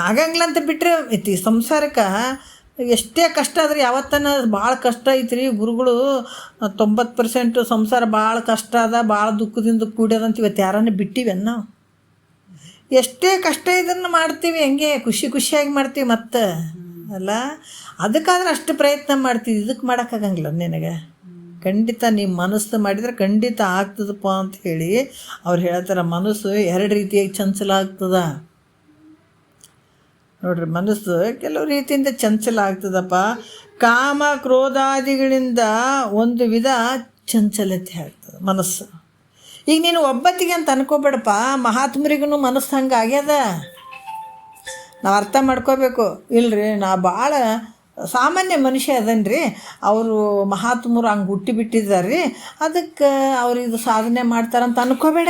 ಆಗಂಗಿಲ್ಲ ಅಂತ ಬಿಟ್ಟರೆ ಐತಿ ಸಂಸಾರಕ್ಕೆ ಎಷ್ಟೇ ಕಷ್ಟ ಆದ್ರೆ ಯಾವತ್ತನ ಭಾಳ ಕಷ್ಟ ಐತ್ರಿ ಗುರುಗಳು. 90% ಸಂಸಾರ ಭಾಳ ಕಷ್ಟ ಅದ, ಭಾಳ ದುಃಖದಿಂದ ಕೂಡ್ಯದಂತ ಇವತ್ತು ಯಾರನ್ನ ಬಿಟ್ಟಿವೆನ್ನ ನಾವು. ಎಷ್ಟೇ ಕಷ್ಟ ಇದನ್ನು ಮಾಡ್ತೀವಿ, ಹಂಗೆ ಖುಷಿಯಾಗಿ ಮಾಡ್ತೀವಿ ಮತ್ತೆ ಅಲ್ಲ. ಅದಕ್ಕಾದ್ರೆ ಅಷ್ಟು ಪ್ರಯತ್ನ ಮಾಡ್ತೀವಿ, ಇದಕ್ಕೆ ಮಾಡೋಕ್ಕಾಗಂಗಿಲ್ಲ ನಿನಗೆ. ಖಂಡಿತ ನೀವು ಮನಸ್ಸು ಮಾಡಿದರೆ ಖಂಡಿತ ಆಗ್ತದಪ್ಪ ಅಂತ ಹೇಳಿ ಅವ್ರು ಹೇಳ್ತಾರೆ. ಮನಸ್ಸು 2 ರೀತಿಯಾಗಿ ಚಂಚಲ ಆಗ್ತದ ನೋಡ್ರಿ. ಮನಸ್ಸು ಕೆಲವು ರೀತಿಯಿಂದ ಚಂಚಲ ಆಗ್ತದಪ್ಪ. ಕಾಮ ಕ್ರೋಧಾದಿಗಳಿಂದ ಒಂದು ವಿಧ ಚಂಚಲತೆ ಆಗ್ತದೆ ಮನಸ್ಸು. ಈಗ ನೀನು ಒಬ್ಬತ್ತಿಗೆ ಅಂತ ಅನ್ಕೋಬೇಡಪ್ಪ, ಮಹಾತ್ಮರಿಗೂ ಮನಸ್ಸು ಹಂಗೆ ಆಗ್ಯದ. ನಾವು ಅರ್ಥ ಮಾಡ್ಕೋಬೇಕು. ಇಲ್ರಿ, ನಾ ಭಾಳ ಸಾಮಾನ್ಯ ಮನುಷ್ಯ ಅದನ್ರಿ, ಅವರು ಮಹಾತ್ಮರು ಹಂಗೆ ಹುಟ್ಟಿಬಿಟ್ಟಿದ್ದಾರೆ ರೀ, ಅದಕ್ಕೆ ಅವ್ರು ಇದು ಸಾಧನೆ ಮಾಡ್ತಾರಂತ ಅನ್ಕೋಬೇಡ.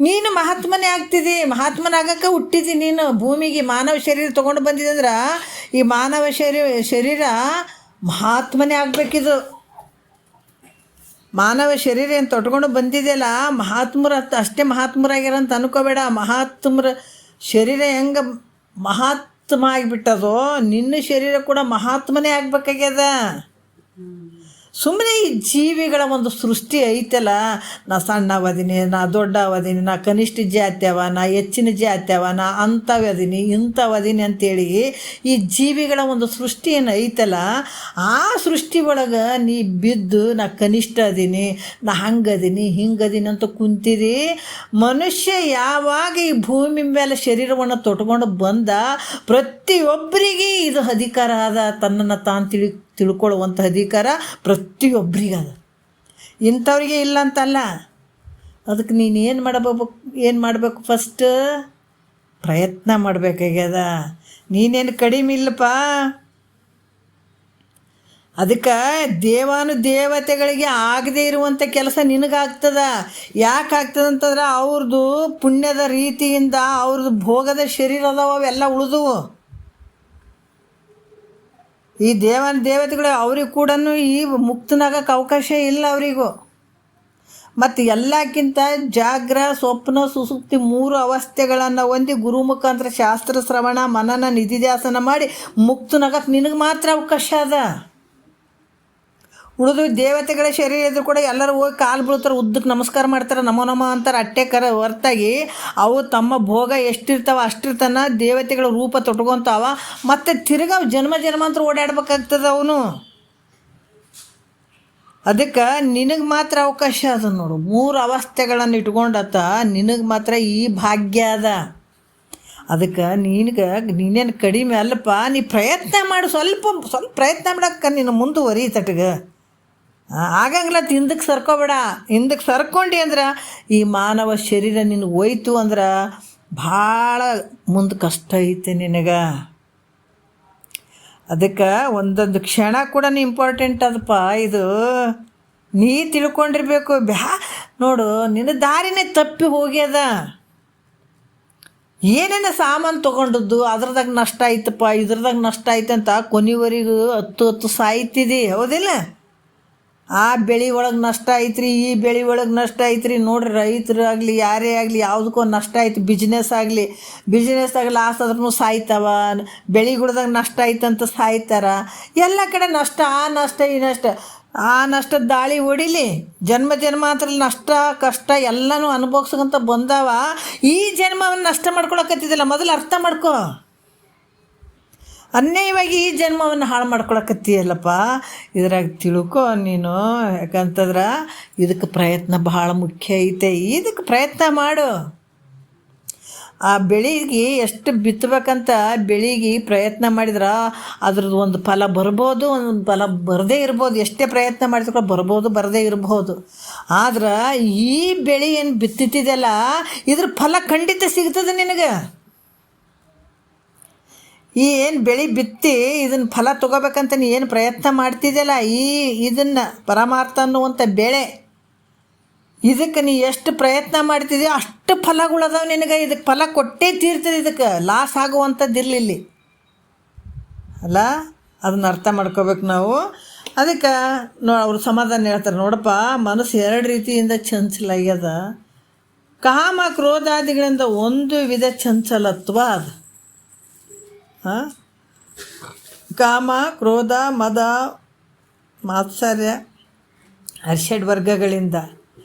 ನೀನು ಮಹಾತ್ಮನೇ ಆಗ್ತಿದ್ದಿ, ಮಹಾತ್ಮನಾಗಕ್ಕೆ ಹುಟ್ಟಿದ್ದಿ ನೀನು ಭೂಮಿಗೆ. ಮಾನವ ಶರೀರ ತೊಗೊಂಡು ಬಂದಿದ್ದಂದ್ರೆ ಈ ಮಾನವ ಶರೀರ ಮಹಾತ್ಮನೇ ಆಗಬೇಕಿದು. ಮಾನವ ಶರೀರ ಏನು ತೊಟ್ಕೊಂಡು ಬಂದಿದೆಯಲ್ಲ, ಮಹಾತ್ಮರು ಅಷ್ಟೇ ಮಹಾತ್ಮರಾಗ್ಯಾರ ಅಂತ ಅನ್ಕೋಬೇಡ. ಮಹಾತ್ಮರ ಶರೀರ ಹೆಂಗೆ ಮಹಾತ್ಮ ಆಗಿಬಿಟ್ಟದೋ, ನಿನ್ನ ಶರೀರ ಕೂಡ ಮಹಾತ್ಮನೇ ಆಗ್ಬೇಕಾಗ್ಯದ. ಸುಮ್ಮನೆ ಈ ಜೀವಿಗಳ ಒಂದು ಸೃಷ್ಟಿ ಐತಲ್ಲ, ನಾ ಸಣ್ಣವದೀನಿ, ನಾ ದೊಡ್ಡವದೀನಿ, ನಾ ಕನಿಷ್ಠ ಜಾತ್ಯವ, ನಾ ಹೆಚ್ಚಿನ ಜಾತ್ಯವ, ನಾ ಅಂಥವದೀನಿ ಇಂಥವದೀನಿ ಅಂತೇಳಿ ಈ ಜೀವಿಗಳ ಒಂದು ಸೃಷ್ಟಿ ಏನು ಐತಲ್ಲ, ಆ ಸೃಷ್ಟಿ ಒಳಗೆ ನೀ ಬಿದ್ದು ನಾ ಕನಿಷ್ಠ ಅದೀನಿ, ನಾ ಹಂಗದೀನಿ ಹಿಂಗದೀನಿ ಅಂತ ಕುಂತಿರಿ. ಮನುಷ್ಯ ಯಾವಾಗ ಈ ಭೂಮಿ ಮೇಲೆ ಶರೀರವನ್ನು ತೊಟ್ಕೊಂಡು ಬಂದ, ಪ್ರತಿಯೊಬ್ಬರಿಗೆ ಇದು ಅಧಿಕಾರ ಅದ. ತನ್ನನ್ನು ತಾನು ತಿಳ್ಕೊಳ್ಳುವಂಥ ಅಧಿಕಾರ ಪ್ರತಿಯೊಬ್ಬರಿಗದ, ಇಂಥವ್ರಿಗೆ ಇಲ್ಲ ಅಂತಲ್ಲ. ಅದಕ್ಕೆ ನೀನು ಏನು ಮಾಡಬೇಕು ಫಸ್ಟ್ ಪ್ರಯತ್ನ ಮಾಡಬೇಕಾಗ್ಯದ. ನೀನೇನು ಕಡಿಮೆ ಇಲ್ಲಪ್ಪ. ಅದಕ್ಕೆ ದೇವತೆಗಳಿಗೆ ಆಗದೇ ಇರುವಂಥ ಕೆಲಸ ನಿನಗಾಗ್ತದ. ಯಾಕೆ ಆಗ್ತದೆ ಅಂತಂದ್ರೆ ಅವ್ರದ್ದು ಪುಣ್ಯದ ರೀತಿಯಿಂದ ಅವ್ರದ್ದು ಭೋಗದ ಶರೀರ ಅದಾವ, ಅವೆಲ್ಲ ಉಳಿದವು. ಈ ದೇವತೆಗಳು ಅವ್ರಿಗೆ ಕೂಡ ಈ ಮುಕ್ತನಾಗಕ್ಕೆ ಅವಕಾಶ ಇಲ್ಲ ಅವರಿಗೂ. ಮತ್ತು ಎಲ್ಲಕ್ಕಿಂತ ಜಾಗ್ರ ಸ್ವಪ್ನ ಸುಸುಪ್ತಿ 3 ಅವಸ್ಥೆಗಳನ್ನು ಹೊಂದಿ ಗುರು ಮುಖಾಂತರ ಶಾಸ್ತ್ರ ಶ್ರವಣ ಮನನ ನಿಧಿಧ್ಯಾಸನ ಮಾಡಿ ಮುಕ್ತನಾಗಕ್ಕೆ ನಿನಗೆ ಮಾತ್ರ ಅವಕಾಶ ಅದ. ಉಳಿದು ದೇವತೆಗಳ ಶರೀರ ಇದ್ರೂ ಕೂಡ ಎಲ್ಲರೂ ಹೋಗಿ ಕಾಲು ಬೀಳ್ತಾರೆ, ಉದ್ದಕ್ಕೆ ನಮಸ್ಕಾರ ಮಾಡ್ತಾರೆ, ನಮೋ ಅಂತಾರೆ, ಅಟ್ಟೆ ಹೊರತಾಗಿ ಅವು ತಮ್ಮ ಭೋಗ ಎಷ್ಟಿರ್ತಾವ ಅಷ್ಟಿರ್ತಾನ ದೇವತೆಗಳ ರೂಪ ತೊಟ್ಕೊತಾವ. ಮತ್ತು ತಿರ್ಗ ಜನ್ಮಾಂತರ ಓಡಾಡ್ಬೇಕಾಗ್ತದೆ ಅವನು. ಅದಕ್ಕೆ ನಿನಗೆ ಮಾತ್ರ ಅವಕಾಶ ಅದ ನೋಡು. 3 ಅವಸ್ಥೆಗಳನ್ನು ಇಟ್ಕೊಂಡತ್ತ ನಿನಗೆ ಮಾತ್ರ ಈ ಭಾಗ್ಯ ಅದ. ಅದಕ್ಕೆ ನೀನೇನು ಕಡಿಮೆ ಅಲ್ಲಪ್ಪ. ನೀ ಪ್ರಯತ್ನ ಮಾಡು, ಸ್ವಲ್ಪ ಪ್ರಯತ್ನ ಮಾಡಕ್ಕೆ ನೀನು ಮುಂದುವರಿ ತಟಗೆ. ಆಗಂಗಿಲ್ಲ ಹಿಂದಕ್ಕೆ ಸರ್ಕೋಬೇಡ. ಹಿಂದಕ್ಕೆ ಸರ್ಕೊಂಡು ಅಂದ್ರೆ ಈ ಮಾನವ ಶರೀರ ನಿನಗೆ ಹೋಯ್ತು ಅಂದ್ರೆ ಭಾಳ ಮುಂದೆ ಕಷ್ಟ ಐತೆ ನಿನಗೆ. ಅದಕ್ಕೆ ಒಂದೊಂದು ಕ್ಷಣ ಕೂಡ ಇಂಪಾರ್ಟೆಂಟ್ ಅದಪ್ಪ. ಇದು ನೀ ತಿಳ್ಕೊಂಡಿರ್ಬೇಕು. ನೋಡು, ನಿನ್ನ ದಾರಿನೇ ತಪ್ಪಿ ಹೋಗ್ಯದ. ಏನೇನು ಸಾಮಾನು ತೊಗೊಂಡದ್ದು ಅದ್ರದಾಗ ನಷ್ಟ ಆಯ್ತಪ್ಪ, ಇದ್ರದಾಗ ನಷ್ಟ ಆಯ್ತು ಅಂತ ಕೊನೆವರೆಗೂ ಹತ್ತು ಸಾಯ್ತಿದಿ, ಹೌದಿಲ್ಲ? ಆ ಬೆಳೆ ಒಳಗೆ ನಷ್ಟ ಐತ್ರಿ, ಈ ಬೆಳೆ ಒಳಗೆ ನಷ್ಟ ಐತ್ರಿ. ನೋಡ್ರಿ, ರೈತರಾಗಲಿ ಯಾರೇ ಆಗಲಿ ಯಾವುದಕ್ಕೂ ನಷ್ಟ ಆಯ್ತು. ಬಿಸ್ನೆಸ್ದಾಗ ಲಾಸ್ ಆದ್ರೂ ಸಾಯ್ತಾವ. ಬೆಳೆಗಳ್ದಾಗ ನಷ್ಟ ಆಯ್ತಂತ ಸಾಯ್ತಾರ. ಎಲ್ಲ ಕಡೆ ನಷ್ಟ, ಆ ನಷ್ಟ ಈ ನಷ್ಟ. ಆ ನಷ್ಟದ ದಾಳಿ ಹೊಡಿಲಿ. ಜನ್ಮಾಂತರ ನಷ್ಟ ಕಷ್ಟ ಎಲ್ಲನೂ ಅನುಭವಿಸ್ಕೊಂತ ಬಂದಾವ. ಈ ಜನ್ಮವನ್ನು ನಷ್ಟ ಮಾಡ್ಕೊಳಕತ್ತಿದ್ದಿಲ್ಲ, ಮೊದಲು ಅರ್ಥ ಮಾಡ್ಕೊ. ಅನ್ಯಾಯವಾಗಿ ಈ ಜನ್ಮವನ್ನು ಹಾಳು ಮಾಡ್ಕೊಳಕತ್ತೀಯಲ್ಲಪ್ಪ, ಇದ್ರಾಗ ತಿಳ್ಕೊ ನೀನು. ಯಾಕಂತಂದ್ರೆ ಇದಕ್ಕೆ ಪ್ರಯತ್ನ ಭಾಳ ಮುಖ್ಯ ಐತೆ. ಇದಕ್ಕೆ ಪ್ರಯತ್ನ ಮಾಡು. ಆ ಬೆಳೆಗೆ ಎಷ್ಟು ಬಿತ್ತಬೇಕಂತ ಬೆಳೆಗೆ ಪ್ರಯತ್ನ ಮಾಡಿದ್ರೆ ಅದ್ರದ್ದು ಒಂದು ಫಲ ಬರ್ಬೋದು, ಒಂದು ಫಲ ಬರದೇ ಇರ್ಬೋದು. ಎಷ್ಟೇ ಪ್ರಯತ್ನ ಮಾಡಿದ್ರು ಬರ್ಬೋದು, ಬರದೇ ಇರ್ಬೋದು. ಆದ್ರೆ ಈ ಬೆಳೆ ಏನು ಬಿತ್ತಿದೆಯಲ್ಲ, ಇದ್ರ ಫಲ ಖಂಡಿತ ಸಿಗ್ತದೆ ನಿನಗೆ. ಈ ಏನು ಬೆಳೆ ಬಿತ್ತಿ ಇದನ್ನು ಫಲ ತೊಗೋಬೇಕಂತ ನೀ ಏನು ಪ್ರಯತ್ನ ಮಾಡ್ತಿದ್ದೆಲ್ಲ, ಇದನ್ನು ಪರಮಾರ್ಥ ಅನ್ನುವಂಥ ಬೆಳೆ, ಇದಕ್ಕೆ ನೀ ಎಷ್ಟು ಪ್ರಯತ್ನ ಮಾಡ್ತಿದ್ದೀಯೋ ಅಷ್ಟು ಫಲಗಳದಾವೆ ನಿನಗೆ. ಇದಕ್ಕೆ ಫಲ ಕೊಟ್ಟೇ ತೀರ್ತದೆ. ಇದಕ್ಕೆ ಲಾಸ್ ಆಗುವಂಥದ್ದಿರಲಿಲ್ಲ ಅಲ್ಲ, ಅದನ್ನ ಅರ್ಥ ಮಾಡ್ಕೋಬೇಕು ನಾವು. ಅದಕ್ಕೆ ಅವ್ರು ಸಮಾಧಾನ ಹೇಳ್ತಾರೆ, ನೋಡಪ್ಪ, ಮನಸ್ಸು 2 ರೀತಿಯಿಂದ ಚಂಚಲಾಗ್ಯದ. ಕಾಮ ಕ್ರೋಧಾದಿಗಳಿಂದ ಒಂದು ವಿಧ ಚಂಚಲತ್ವ ಅದು. ಕಾಮ ಕ್ರೋಧ ಮದ ಮಾತ್ಸರ್ಯ ಅರಿಷಡ್ ವರ್ಗಗಳಿಂದ,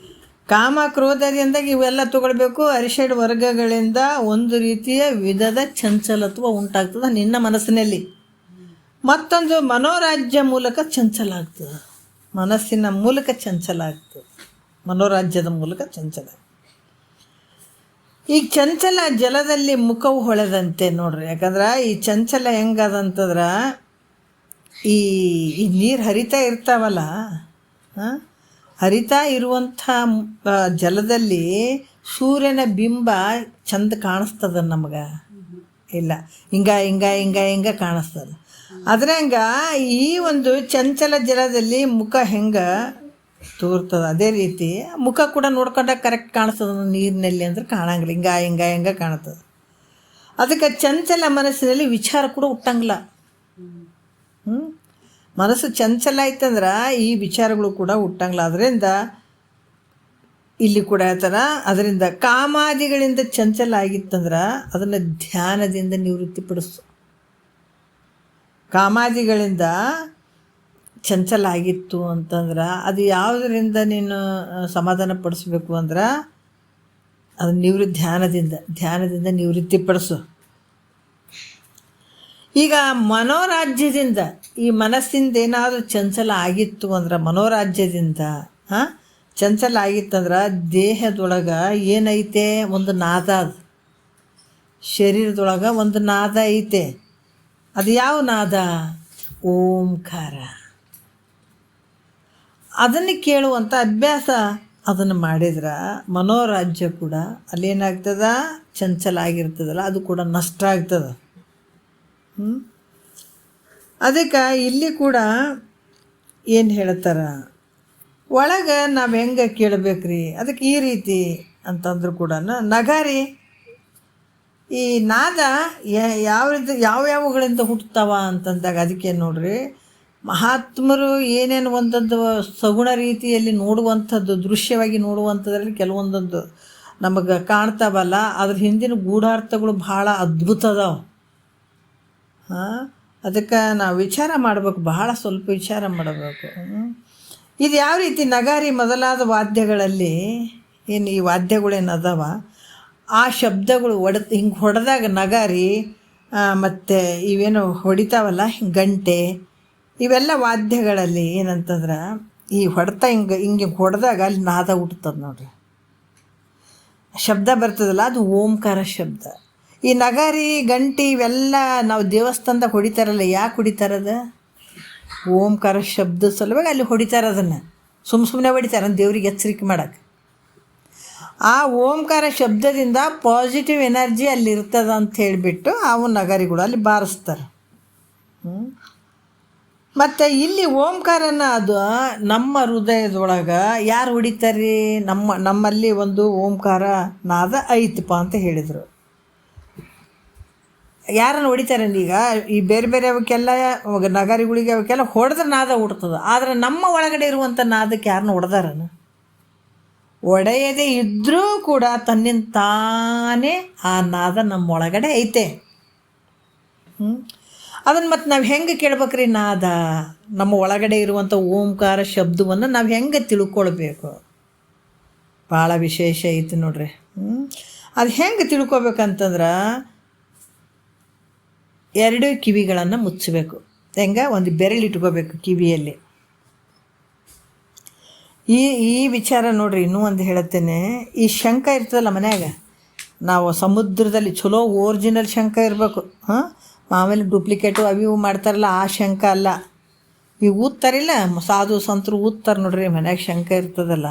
ಕಾಮ ಕ್ರೋಧದಿಂದ ಇವೆಲ್ಲ ತಗೊಳ್ಬೇಕು. ಅರಿಷಡ್ ವರ್ಗಗಳಿಂದ ಒಂದು ರೀತಿಯ ವಿಧದ ಚಂಚಲತ್ವ ಉಂಟಾಗ್ತದೆ ನಿನ್ನ ಮನಸ್ಸಿನಲ್ಲಿ. ಮತ್ತೊಂದು ಮನೋರಾಜ್ಯ ಮೂಲಕ ಚಂಚಲ ಆಗ್ತದೆ. ಮನಸ್ಸಿನ ಮೂಲಕ ಚಂಚಲ ಆಗ್ತದೆ, ಮನೋರಾಜ್ಯದ ಮೂಲಕ ಚಂಚಲ. ಈಗ ಚಂಚಲ ಜಲದಲ್ಲಿ ಮುಖವು ಹೊಳೆದಂತೆ ನೋಡ್ರಿ. ಯಾಕಂದ್ರೆ ಈ ಚಂಚಲ ಹೆಂಗದಂತಂದ್ರೆ, ಈ ನೀರು ಹರಿತಾ ಇರ್ತಾವಲ್ಲ, ಹರಿತಾ ಇರುವಂಥ ಜಲದಲ್ಲಿ ಸೂರ್ಯನ ಬಿಂಬ ಚಂದ ಕಾಣಿಸ್ತದ ನಮಗೆ? ಇಲ್ಲ, ಹಿಂಗ ಕಾಣಿಸ್ತದೆ. ಅದ್ರಂಗ ಈ ಒಂದು ಚಂಚಲ ಜಲದಲ್ಲಿ ಮುಖ ಹೆಂಗೆ ತೋರ್ತದೆ, ಅದೇ ರೀತಿ ಮುಖ ಕೂಡ ನೋಡ್ಕೊಂಡಾಗ ಕರೆಕ್ಟ್ ಕಾಣಿಸ್ತದ ನೀರಿನಲ್ಲಿ. ಅಂದ್ರೆ ಕಾಣಂಗಿಲ್ಲ, ಹಿಂಗ ಕಾಣ್ತದೆ. ಅದಕ್ಕೆ ಚಂಚಲ ಮನಸ್ಸಿನಲ್ಲಿ ವಿಚಾರ ಕೂಡ ಹುಟ್ಟಂಗಿಲ್ಲ. ಮನಸ್ಸು ಚಂಚಲ ಆಯ್ತಂದ್ರೆ ಈ ವಿಚಾರಗಳು ಕೂಡ ಹುಟ್ಟಂಗಿಲ್ಲ. ಅದರಿಂದ ಇಲ್ಲಿ ಕೂಡ ಹೇಳ್ತಾರ, ಅದರಿಂದ ಕಾಮಾದಿಗಳಿಂದ ಚಂಚಲ ಆಗಿತ್ತಂದ್ರೆ ಅದನ್ನು ಧ್ಯಾನದಿಂದ ನಿವೃತ್ತಿಪಡಿಸು. ಕಾಮಾದಿಗಳಿಂದ ಚಂಚಲ ಆಗಿತ್ತು ಅಂತಂದ್ರೆ ಅದು ಯಾವುದರಿಂದ ನೀನು ಸಮಾಧಾನ ಪಡಿಸ್ಬೇಕು ಅಂದ್ರೆ ಅದು ಧ್ಯಾನದಿಂದ ನಿವೃತ್ತಿಪಡಿಸು. ಈಗ ಮನೋರಾಜ್ಯದಿಂದ ಈ ಮನಸ್ಸಿಂದ ಏನಾದರೂ ಚಂಚಲ ಆಗಿತ್ತು ಅಂದ್ರೆ, ಮನೋರಾಜ್ಯದಿಂದ ಚಂಚಲ ಆಗಿತ್ತಂದ್ರೆ ದೇಹದೊಳಗೆ ಏನೈತೆ, ಒಂದು ನಾದ. ಅದು ಶರೀರದೊಳಗೆ ಒಂದು ನಾದ ಐತೆ. ಅದು ಯಾವ ನಾದ? ಓಂಕಾರ. ಅದನ್ನು ಕೇಳುವಂಥ ಅಭ್ಯಾಸ ಅದನ್ನು ಮಾಡಿದ್ರೆ ಮನೋರಾಜ್ಯ ಕೂಡ ಅಲ್ಲೇನಾಗ್ತದ, ಚಂಚಲ ಆಗಿರ್ತದಲ್ಲ, ಅದು ಕೂಡ ನಷ್ಟ ಆಗ್ತದೆ. ಅದಕ್ಕೆ ಇಲ್ಲಿ ಕೂಡ ಏನು ಹೇಳ್ತಾರೆ, ಒಳಗೆ ನಾವು ಹೆಂಗೆ ಕೇಳಬೇಕ್ರಿ, ಅದಕ್ಕೆ ಈ ರೀತಿ ಅಂತಂದ್ರು ಕೂಡ ನಗಾರಿ ಈ ನಾದ ಯಾವ್ಯಾವುಗಳಿಂದ ಹುಟ್ಟುತ್ತಾವ ಅಂತಂದಾಗ ಅದಕ್ಕೆ ನೋಡ್ರಿ, ಮಹಾತ್ಮರು ಏನೇನು ಒಂದೊಂದು ಸಗುಣ ರೀತಿಯಲ್ಲಿ ನೋಡುವಂಥದ್ದು, ದೃಶ್ಯವಾಗಿ ನೋಡುವಂಥದ್ರಲ್ಲಿ ಕೆಲವೊಂದೊಂದು ನಮಗೆ ಕಾಣ್ತಾವಲ್ಲ, ಅದ್ರ ಹಿಂದಿನ ಗೂಢಾರ್ಥಗಳು ಭಾಳ ಅದ್ಭುತ ಅದಾವೆ. ಅದಕ್ಕೆ ನಾವು ವಿಚಾರ ಮಾಡಬೇಕು, ಬಹಳ ಸ್ವಲ್ಪ ವಿಚಾರ ಮಾಡಬೇಕು. ಇದು ಯಾವ ರೀತಿ ನಗಾರಿ ಮೊದಲಾದ ವಾದ್ಯಗಳಲ್ಲಿ ಏನು ಈ ವಾದ್ಯಗಳೇನು ಅದಾವ, ಆ ಶಬ್ದಗಳು ಹಿಂಗೆ ಹೊಡೆದಾಗ ನಗಾರಿ ಮತ್ತು ಇವೇನು ಹೊಡಿತಾವಲ್ಲ ಗಂಟೆ, ಇವೆಲ್ಲ ವಾದ್ಯಗಳಲ್ಲಿ ಏನಂತಂದ್ರೆ ಈ ಹೊಡೆತ ಹಿಂಗೆ ಹೊಡೆದಾಗ ಅಲ್ಲಿ ನಾದ ಹುಟ್ಟುತ್ತದೆ ನೋಡ್ರಿ, ಶಬ್ದ ಬರ್ತದಲ್ಲ, ಅದು ಓಂಕಾರ ಶಬ್ದ. ಈ ನಗಾರಿ ಗಂಟೆ ಇವೆಲ್ಲ ನಾವು ದೇವಸ್ಥಾನದಾಗ ಹೊಡಿತಾರಲ್ಲ, ಯಾಕೆ ಹೊಡಿತಾರದ? ಓಂಕಾರ ಶಬ್ದ ಸಲುವಾಗಿ ಅಲ್ಲಿ ಹೊಡಿತಾರೆ. ಅದನ್ನು ಸುಮ್ಮನೆ ಹೊಡಿತಾರೆ ದೇವ್ರಿಗೆ ಎಚ್ಚರಿಕೆ ಮಾಡೋಕ್ಕೆ. ಆ ಓಂಕಾರ ಶಬ್ದದಿಂದ ಪಾಸಿಟಿವ್ ಎನರ್ಜಿ ಅಲ್ಲಿ ಇರ್ತದೆ ಅಂತ ಹೇಳಿಬಿಟ್ಟು ಅವು ನಗಾರಿಗಳು ಅಲ್ಲಿ ಬಾರಿಸ್ತಾರೆ. ಮತ್ತು ಇಲ್ಲಿ ಓಂಕಾರನ ಅದು ನಮ್ಮ ಹೃದಯದೊಳಗೆ ಯಾರು ಹೊಡಿತಾರೆ? ನಮ್ಮಲ್ಲಿ ಒಂದು ಓಂಕಾರ ನಾದ ಐತಪ್ಪ ಅಂತ ಹೇಳಿದರು. ಯಾರನ್ನು ಹೊಡಿತಾರೆ? ಈಗ ಈ ಬೇರೆ ಬೇರೆ ಅವಕ್ಕೆಲ್ಲ ನಗರಿಗಳಿಗೆ ಅವಕ್ಕೆಲ್ಲ ಹೊಡೆದ್ರೆ ನಾದ ಹುಡ್ತದೆ. ಆದರೆ ನಮ್ಮ ಒಳಗಡೆ ಇರುವಂಥ ನಾದಕ್ಕೆ ಯಾರನ್ನ ಹೊಡೆದಾರನ? ಒಡೆಯದೇ ಇದ್ದರೂ ಕೂಡ ತನ್ನಿಂದ ತಾನೇ ಆ ನಾದ ನಮ್ಮ ಒಳಗಡೆ ಐತೆ. ಅದನ್ನು ಮತ್ತು ನಾವು ಹೆಂಗೆ ಕೇಳ್ಬೇಕ್ರಿ? ನಾದ ನಮ್ಮ ಒಳಗಡೆ ಇರುವಂಥ ಓಂಕಾರ ಶಬ್ದವನ್ನು ನಾವು ಹೆಂಗೆ ತಿಳ್ಕೊಳ್ಬೇಕು? ಭಾಳ ವಿಶೇಷ ಐತಿ ನೋಡ್ರಿ. ಅದು ಹೆಂಗೆ ತಿಳ್ಕೊಬೇಕಂತಂದ್ರೆ ಎರಡು ಕಿವಿಗಳನ್ನು ಮುಚ್ಚಬೇಕು. ಹೆಂಗೆ? ಒಂದು ಬೆರಳು ಇಟ್ಕೋಬೇಕು ಕಿವಿಯಲ್ಲಿ. ಈ ವಿಚಾರ ನೋಡ್ರಿ. ಇನ್ನೂ ಒಂದು ಹೇಳುತ್ತೇನೆ. ಈ ಶಂಖ ಇರ್ತದಲ್ಲ ಮನ್ಯಾಗ, ನಾವು ಸಮುದ್ರದಲ್ಲಿ ಚಲೋ ಒರಿಜಿನಲ್ ಶಂಖ ಇರಬೇಕು. ಆಮೇಲೆ ಡೂಪ್ಲಿಕೇಟು ಅವು ಇವು ಮಾಡ್ತಾರಲ್ಲ, ಆ ಶಂಖ ಅಲ್ಲ. ಈ ಊದ್ತಾರಿಲ್ಲ, ಸಾಧು ಸಂತರು ಊದ್ತಾರೆ ನೋಡ್ರಿ, ಮನ್ಯಾಗ ಶಂಖ ಇರ್ತದಲ್ಲ,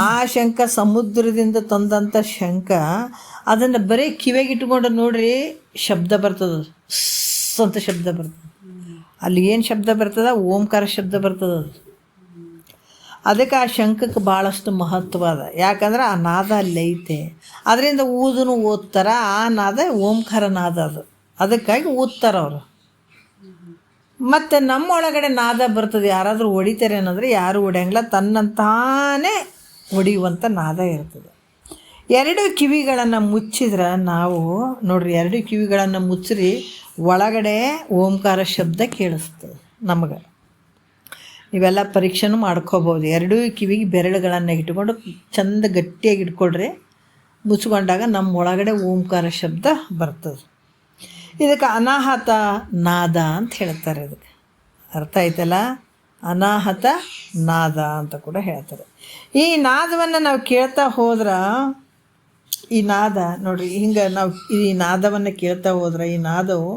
ಆ ಶಂಖ ಸಮುದ್ರದಿಂದ ತಂದಂಥ ಶಂಖ. ಅದನ್ನು ಬರೀ ಕಿವಿಗೆ ಇಟ್ಕೊಂಡು ನೋಡ್ರಿ, ಶಬ್ದ ಬರ್ತದೆ, ಅಂತ ಶಬ್ದ ಬರ್ತದೆ. ಅಲ್ಲಿ ಏನು ಶಬ್ದ ಬರ್ತದ? ಓಂಕಾರ ಶಬ್ದ ಬರ್ತದೆ. ಅದಕ್ಕೆ ಆ ಶಂಖಕ್ಕೆ ಭಾಳಷ್ಟು ಮಹತ್ವ ಅದ. ಯಾಕಂದ್ರೆ ಆ ನಾದ ಅಲ್ಲಿ ಐತೆ. ಅದರಿಂದ ಊದನು ಓದ್ತಾರೆ. ಆ ನಾದ ಓಂಕಾರ ನಾದ ಅದು. ಅದಕ್ಕಾಗಿ ಊದ್ತಾರೆ ಅವರು. ಮತ್ತು ನಮ್ಮ ಒಳಗಡೆ ನಾದ ಬರ್ತದೆ. ಯಾರಾದರೂ ಹೊಡಿತಾರೆ ಅನ್ನೋದ್ರೆ ಯಾರು ಹೊಡೆಯಂಗಿಲ್ಲ, ತನ್ನಂತಾನೇ ಹೊಡೆಯುವಂಥ ನಾದ ಇರ್ತದೆ. ಎರಡು ಕಿವಿಗಳನ್ನು ಮುಚ್ಚಿದ್ರೆ ನಾವು ನೋಡ್ರಿ, ಎರಡು ಕಿವಿಗಳನ್ನು ಮುಚ್ಚ್ರಿ, ಒಳಗಡೆ ಓಂಕಾರ ಶಬ್ದ ಕೇಳಿಸ್ತದೆ ನಮಗೆ. ಇವೆಲ್ಲ ಪರೀಕ್ಷೆನೂ ಮಾಡ್ಕೋಬೋದು. ಎರಡೂ ಕಿವಿಗೆ ಬೆರಳುಗಳನ್ನು ಇಟ್ಕೊಂಡು ಚಂದ ಗಟ್ಟಿಯಾಗಿ ಇಟ್ಕೊಳ್ರಿ. ಮುಚ್ಕೊಂಡಾಗ ನಮ್ಮ ಒಳಗಡೆ ಓಂಕಾರ ಶಬ್ದ ಬರ್ತದೆ. ಇದಕ್ಕೆ ಅನಾಹತ ನಾದ ಅಂತ ಹೇಳ್ತಾರೆ. ಇದಕ್ಕೆ ಅರ್ಥ ಆಯ್ತಲ್ಲ? ಅನಾಹತ ನಾದ ಅಂತ ಕೂಡ ಹೇಳ್ತಾರೆ. ಈ ನಾದವನ್ನು ನಾವು ಕೇಳ್ತಾ ಹೋದ್ರೆ, ಈ ನಾದ ನೋಡ್ರಿ, ಹಿಂಗೆ ನಾವು ಈ ನಾದವನ್ನು ಕೇಳ್ತಾ ಹೋದ್ರೆ, ಈ ನಾದವು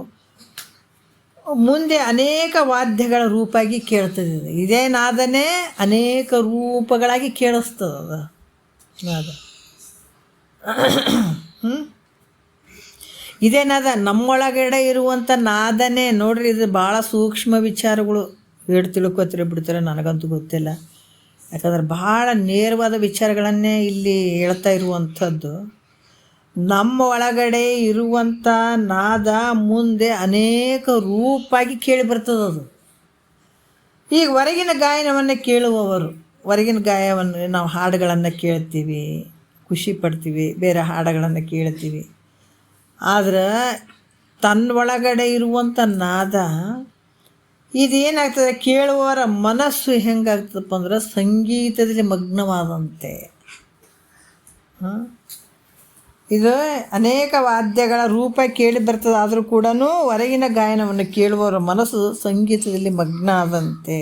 ಮುಂದೆ ಅನೇಕ ವಾದ್ಯಗಳ ರೂಪಾಗಿ ಕೇಳ್ತದೆ. ಇದೇ ನಾದನೇ ಅನೇಕ ರೂಪಗಳಾಗಿ ಕೇಳಿಸ್ತದ ನಾದ. ಇದೇ ನಾದ ನಮ್ಮೊಳಗಡೆ ಇರುವಂಥ ನಾದನೇ ನೋಡ್ರಿ. ಇದು ಭಾಳ ಸೂಕ್ಷ್ಮ ವಿಚಾರಗಳು. ಎಷ್ಟು ತಿಳ್ಕೊತೀರಿ ಬಿಡ್ತಾರೆ ನನಗಂತೂ ಗೊತ್ತಿಲ್ಲ. ಯಾಕಂದ್ರೆ ಭಾಳ ನೇರವಾದ ವಿಚಾರಗಳನ್ನೇ ಇಲ್ಲಿ ಹೇಳ್ತಾ ಇರುವಂಥದ್ದು. ನಮ್ಮ ಒಳಗಡೆ ಇರುವಂಥ ನಾದ ಮುಂದೆ ಅನೇಕ ರೂಪಾಗಿ ಕೇಳಿ ಬರ್ತದದು. ಈಗ ಹೊರಗಿನ ಗಾಯನವನ್ನು ಕೇಳುವವರು, ಹೊರಗಿನ ಗಾಯವನ್ನು ನಾವು ಹಾಡುಗಳನ್ನು ಕೇಳ್ತೀವಿ, ಖುಷಿ ಪಡ್ತೀವಿ, ಬೇರೆ ಹಾಡುಗಳನ್ನು ಕೇಳ್ತೀವಿ. ಆದ್ರೆ ತನ್ನ ಒಳಗಡೆ ಇರುವಂಥ ನಾದ ಇದೇನಾಗ್ತದೆ? ಕೇಳುವವರ ಮನಸ್ಸು ಹೆಂಗಾಗ್ತದಪ್ಪ ಅಂದ್ರೆ ಸಂಗೀತದಲ್ಲಿ ಮಗ್ನವಾದಂತೆ. ಇದು ಅನೇಕ ವಾದ್ಯಗಳ ರೂಪ ಕೇಳಿ ಬರ್ತದೆ. ಆದರೂ ಕೂಡ ಹೊರಗಿನ ಗಾಯನವನ್ನು ಕೇಳುವವರ ಮನಸ್ಸು ಸಂಗೀತದಲ್ಲಿ ಮಗ್ನ ಆದಂತೆ.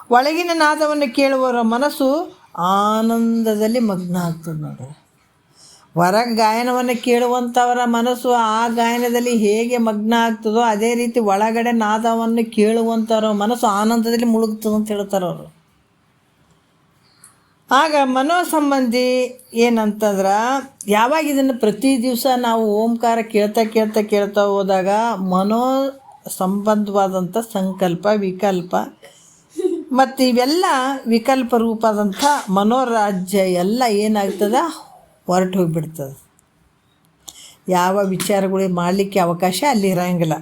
ಒಳಗಿನ ನಾದವನ್ನು ಕೇಳುವವರ ಮನಸ್ಸು ಆನಂದದಲ್ಲಿ ಮಗ್ನ ಆಗ್ತದೆ ನೋಡ್ರಿ. ಹೊರಗೆ ಗಾಯನವನ್ನು ಕೇಳುವಂಥವರ ಮನಸ್ಸು ಆ ಗಾಯನದಲ್ಲಿ ಹೇಗೆ ಮಗ್ನ ಆಗ್ತದೋ ಅದೇ ರೀತಿ ಒಳಗಡೆ ನಾದವನ್ನು ಕೇಳುವಂಥವ್ರ ಮನಸ್ಸು ಆನಂದದಲ್ಲಿ ಮುಳುಗ್ತದೆ ಅಂತ ಹೇಳ್ತಾರೆ ಅವರು. ಆಗ ಮನೋಸಂಬಂಧಿ ಏನಂತಂದ್ರೆ, ಯಾವಾಗ ಇದನ್ನು ಪ್ರತಿ ದಿವಸ ನಾವು ಓಂಕಾರ ಕೇಳ್ತಾ ಹೋದಾಗ ಮನೋ ಸಂಬಂಧವಾದಂಥ ಸಂಕಲ್ಪ, ವಿಕಲ್ಪ ಮತ್ತು ಇವೆಲ್ಲ ವಿಕಲ್ಪ ರೂಪದಂಥ ಮನೋರಾಜ್ಯ ಎಲ್ಲ ಏನಾಗ್ತದೆ? ಹೊರಟು ಹೋಗಿಬಿಡ್ತದೆ. ಯಾವ ವಿಚಾರಗಳು ಮಾಡಲಿಕ್ಕೆ ಅವಕಾಶ ಅಲ್ಲಿ ಇರೋಂಗಿಲ್ಲ.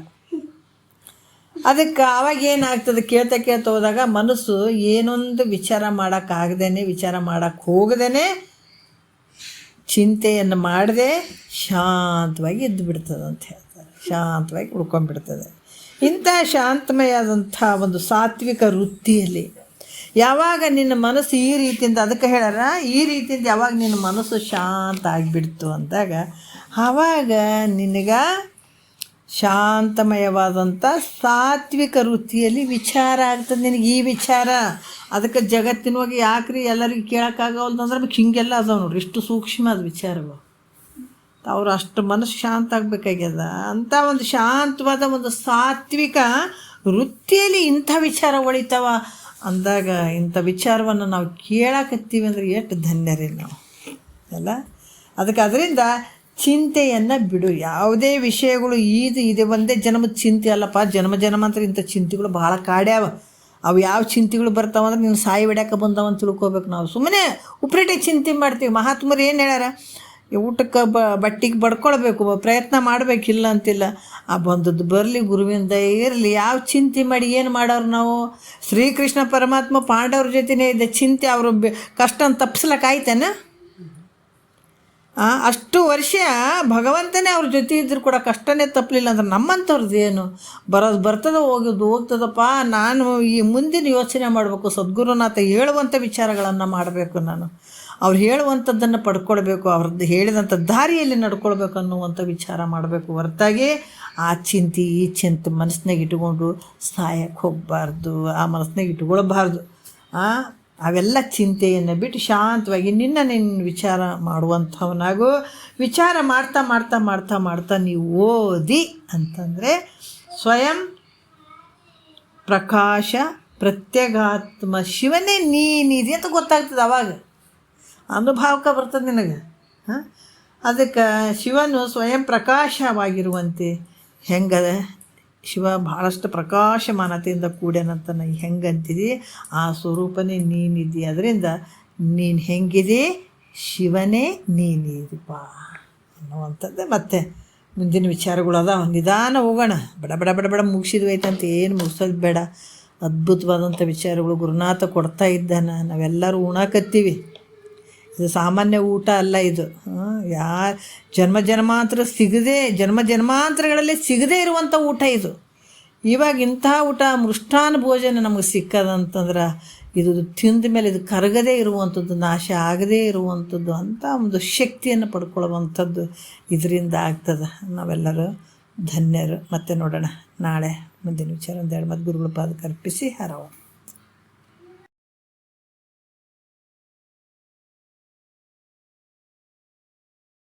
ಅದಕ್ಕೆ ಆವಾಗ ಏನಾಗ್ತದೆ? ಕೇಳ್ತಾ ಹೋದಾಗ ಮನಸ್ಸು ಏನೊಂದು ವಿಚಾರ ಮಾಡೋಕ್ಕಾಗ್ದೇ, ವಿಚಾರ ಮಾಡೋಕ್ಕೆ ಹೋಗದೇ, ಚಿಂತೆಯನ್ನು ಮಾಡದೆ ಶಾಂತವಾಗಿ ಇದ್ದು ಬಿಡ್ತದೆ ಅಂತ ಹೇಳ್ತಾರೆ. ಶಾಂತವಾಗಿ ಉಳ್ಕೊಂಡ್ಬಿಡ್ತದೆ. ಇಂಥ ಶಾಂತಮಯಾದಂಥ ಒಂದು ಸಾತ್ವಿಕ ವೃತ್ತಿಯಲ್ಲಿ ಯಾವಾಗ ನಿನ್ನ ಮನಸ್ಸು ಈ ರೀತಿಯಿಂದ, ಅದಕ್ಕೆ ಹೇಳ್ಯಾರ, ಈ ರೀತಿಯಿಂದ ಯಾವಾಗ ನಿನ್ನ ಮನಸ್ಸು ಶಾಂತ ಆಗಿಬಿಡ್ತು ಅಂದಾಗ ಆವಾಗ ನಿನಗೆ ಶಾಂತಮಯವಾದಂಥ ಸಾತ್ವಿಕ ವೃತ್ತಿಯಲ್ಲಿ ವಿಚಾರ ಆಗ್ತದೆ ನಿನಗೆ. ಈ ವಿಚಾರ ಅದಕ್ಕೆ ಜಗತ್ತಿನವಾಗಿ ಯಾಕ್ರಿ ಎಲ್ಲರಿಗೂ ಕೇಳೋಕ್ಕಾಗವಲ್ದು ಅಂದ್ರೆ ಹಿಂಗೆಲ್ಲ ಅದಾವ ನೋಡ್ರಿ. ಇಷ್ಟು ಸೂಕ್ಷ್ಮ ಅದು ವಿಚಾರಗಳು. ಅವ್ರು ಅಷ್ಟು ಮನಸ್ಸು ಶಾಂತ ಆಗಬೇಕಾಗ್ಯದ. ಅಂಥ ಒಂದು ಶಾಂತವಾದ ಒಂದು ಸಾತ್ವಿಕ ವೃತ್ತಿಯಲ್ಲಿ ಇಂಥ ವಿಚಾರ ಹೊಳಿತಾವ ಅಂದಾಗ, ಇಂಥ ವಿಚಾರವನ್ನು ನಾವು ಕೇಳಕತ್ತೀವಿ ಅಂದರೆ ಎಷ್ಟು ಧನ್ಯರಿ ನಾವು ಅಲ್ಲ. ಅದಕ್ಕೆ ಅದರಿಂದ ಚಿಂತೆಯನ್ನು ಬಿಡು. ಯಾವುದೇ ವಿಷಯಗಳು ಇದು ಒಂದೇ ಜನ್ಮದ ಚಿಂತೆ ಅಲ್ಲಪ್ಪ, ಜನ್ಮಾಂತರ ಇಂಥ ಚಿಂತೆಗಳು ಭಾಳ ಕಾಡ್ಯಾವ. ಅವು ಯಾವ ಚಿಂತೆಗಳು ಬರ್ತಾವಂದ್ರೆ ನೀನು ಸಾಯಿ ಹೊಡ್ಯಾಕೆ ಬಂದವಂತ ತಿಳ್ಕೊಬೇಕು. ನಾವು ಸುಮ್ಮನೆ ಉಪ್ರೇಟಿಗೆ ಚಿಂತೆ ಮಾಡ್ತೀವಿ. ಮಹಾತ್ಮರು ಏನು ಹೇಳ್ಯಾರ, ಊಟಕ್ಕೆ ಬಟ್ಟೆಗೆ ಬಡ್ಕೊಳ್ಬೇಕು, ಪ್ರಯತ್ನ ಮಾಡಬೇಕಿಲ್ಲ ಅಂತಿಲ್ಲ. ಆ ಬಂದದ್ದು ಬರಲಿ, ಗುರುವಿಂದ ಇರಲಿ. ಯಾವ ಚಿಂತೆ ಮಾಡಿ ಏನು ಮಾಡೋರು ನಾವು? ಶ್ರೀಕೃಷ್ಣ ಪರಮಾತ್ಮ ಪಾಂಡವ್ರ ಜೊತೆನೇ ಇದ್ದ ಚಿಂತೆ ಅವರು ಕಷ್ಟನ ತಪ್ಪಿಸ್ಲಕ್ಕೆ ಆಯ್ತೇನ? ಅಷ್ಟು ವರ್ಷ ಭಗವಂತನೇ ಅವ್ರ ಜೊತೆ ಇದ್ರೂ ಕೂಡ ಕಷ್ಟನೇ ತಪ್ಪಲಿಲ್ಲ ಅಂದ್ರೆ ನಮ್ಮಂಥವ್ರದ್ದು ಏನು ಬರ್ತದೆ ಹೋಗ್ತದಪ್ಪ. ನಾನು ಈ ಮುಂದಿನ ಯೋಚನೆ ಮಾಡಬೇಕು. ಸದ್ಗುರುನಾಥ ಹೇಳುವಂಥ ವಿಚಾರಗಳನ್ನು ಮಾಡಬೇಕು. ನಾನು ಅವ್ರು ಹೇಳುವಂಥದ್ದನ್ನು ಪಡ್ಕೊಳ್ಬೇಕು, ಅವ್ರದ್ದು ಹೇಳಿದಂಥ ದಾರಿಯಲ್ಲಿ ನಡ್ಕೊಳ್ಬೇಕು ಅನ್ನುವಂಥ ವಿಚಾರ ಮಾಡಬೇಕು. ಹೊರತಾಗಿ ಆ ಚಿಂತೆ ಈ ಚಿಂತೆ ಮನಸ್ಸಿನಾಗ ಇಟ್ಕೊಂಡು ಸಾಯಕ್ಕೆ ಹೋಗಬಾರ್ದು, ಆ ಮನಸ್ಸಿನಾಗ ಇಟ್ಕೊಳ್ಬಾರ್ದು. ಅವೆಲ್ಲ ಚಿಂತೆಯನ್ನು ಬಿಟ್ಟು ಶಾಂತವಾಗಿ ನಿನ್ನ ವಿಚಾರ ಮಾಡುವಂಥವನಾಗೂ, ವಿಚಾರ ಮಾಡ್ತಾ ಮಾಡ್ತಾ ಮಾಡ್ತಾ ಮಾಡ್ತಾ ನೀವು ಓದಿ ಅಂತಂದರೆ ಸ್ವಯಂ ಪ್ರಕಾಶ ಪ್ರತ್ಯಗಾತ್ಮ ಶಿವನೇ ನೀನಿದೆ ಅಂತ ಗೊತ್ತಾಗ್ತದೆ. ಅವಾಗ ಅನುಭವಕ್ಕೆ ಬರ್ತದೆ ನಿನಗೆ. ಅದಕ್ಕೆ ಶಿವನು ಸ್ವಯಂ ಪ್ರಕಾಶವಾಗಿರುವಂತೆ ಹೆಂಗದ ಶಿವ ಭಾಳಷ್ಟು ಪ್ರಕಾಶಮಾನತೆಯಿಂದ ಕೂಡ್ಯಾನಂತ ಹೆಂಗಂತಿದಿ ಆ ಸ್ವರೂಪನೇ ನೀನಿದ್ದಿ. ಅದರಿಂದ ನೀನು ಹೆಂಗಿದೆ ಶಿವನೇ ನೀನಿದಪ್ಪ ಅನ್ನುವಂಥದ್ದೇ. ಮತ್ತು ಮುಂದಿನ ವಿಚಾರಗಳು ಅದಾವ, ನಿಧಾನ ಹೋಗೋಣ. ಬಡ ಬಡ ಬಡ ಬಡ ಮುಗಿಸಿದ್ವೈತಂತ ಏನು ಮುಗಿಸೋದು ಬೇಡ. ಅದ್ಭುತವಾದಂಥ ವಿಚಾರಗಳು ಗುರುನಾಥ ಕೊಡ್ತಾ ಇದ್ದಾನೆ. ನಾವೆಲ್ಲರೂ ಉಣಾಕತ್ತೀವಿ. ಇದು ಸಾಮಾನ್ಯ ಊಟ ಅಲ್ಲ. ಇದು ಜನ್ಮಾಂತರಗಳಲ್ಲಿ ಸಿಗದೇ ಇರುವಂಥ ಊಟ ಇದು. ಇವಾಗ ಇಂಥ ಊಟ ಮೃಷ್ಟಾನ್ನ ಭೋಜನ ನಮಗೆ ಸಿಕ್ಕದಂತಂದ್ರೆ ಇದು ತಿಂದ ಮೇಲೆ ಇದು ಕರಗದೇ ಇರುವಂಥದ್ದು, ನಾಶ ಆಗದೇ ಇರುವಂಥದ್ದು ಅಂತ ಒಂದು ಶಕ್ತಿಯನ್ನು ಪಡ್ಕೊಳ್ಳುವಂಥದ್ದು ಇದರಿಂದ ಆಗ್ತದೆ. ನಾವೆಲ್ಲರೂ ಧನ್ಯರು. ಮತ್ತೆ ನೋಡೋಣ ನಾಳೆ ಮುಂದಿನ ವಿಚಾರ ಒಂದೆರಡು ಮತ್ತು ಗುರುಗಳ ಪಾದಕ್ಕೆ ಅರ್ಪಿಸಿ ಹರವು.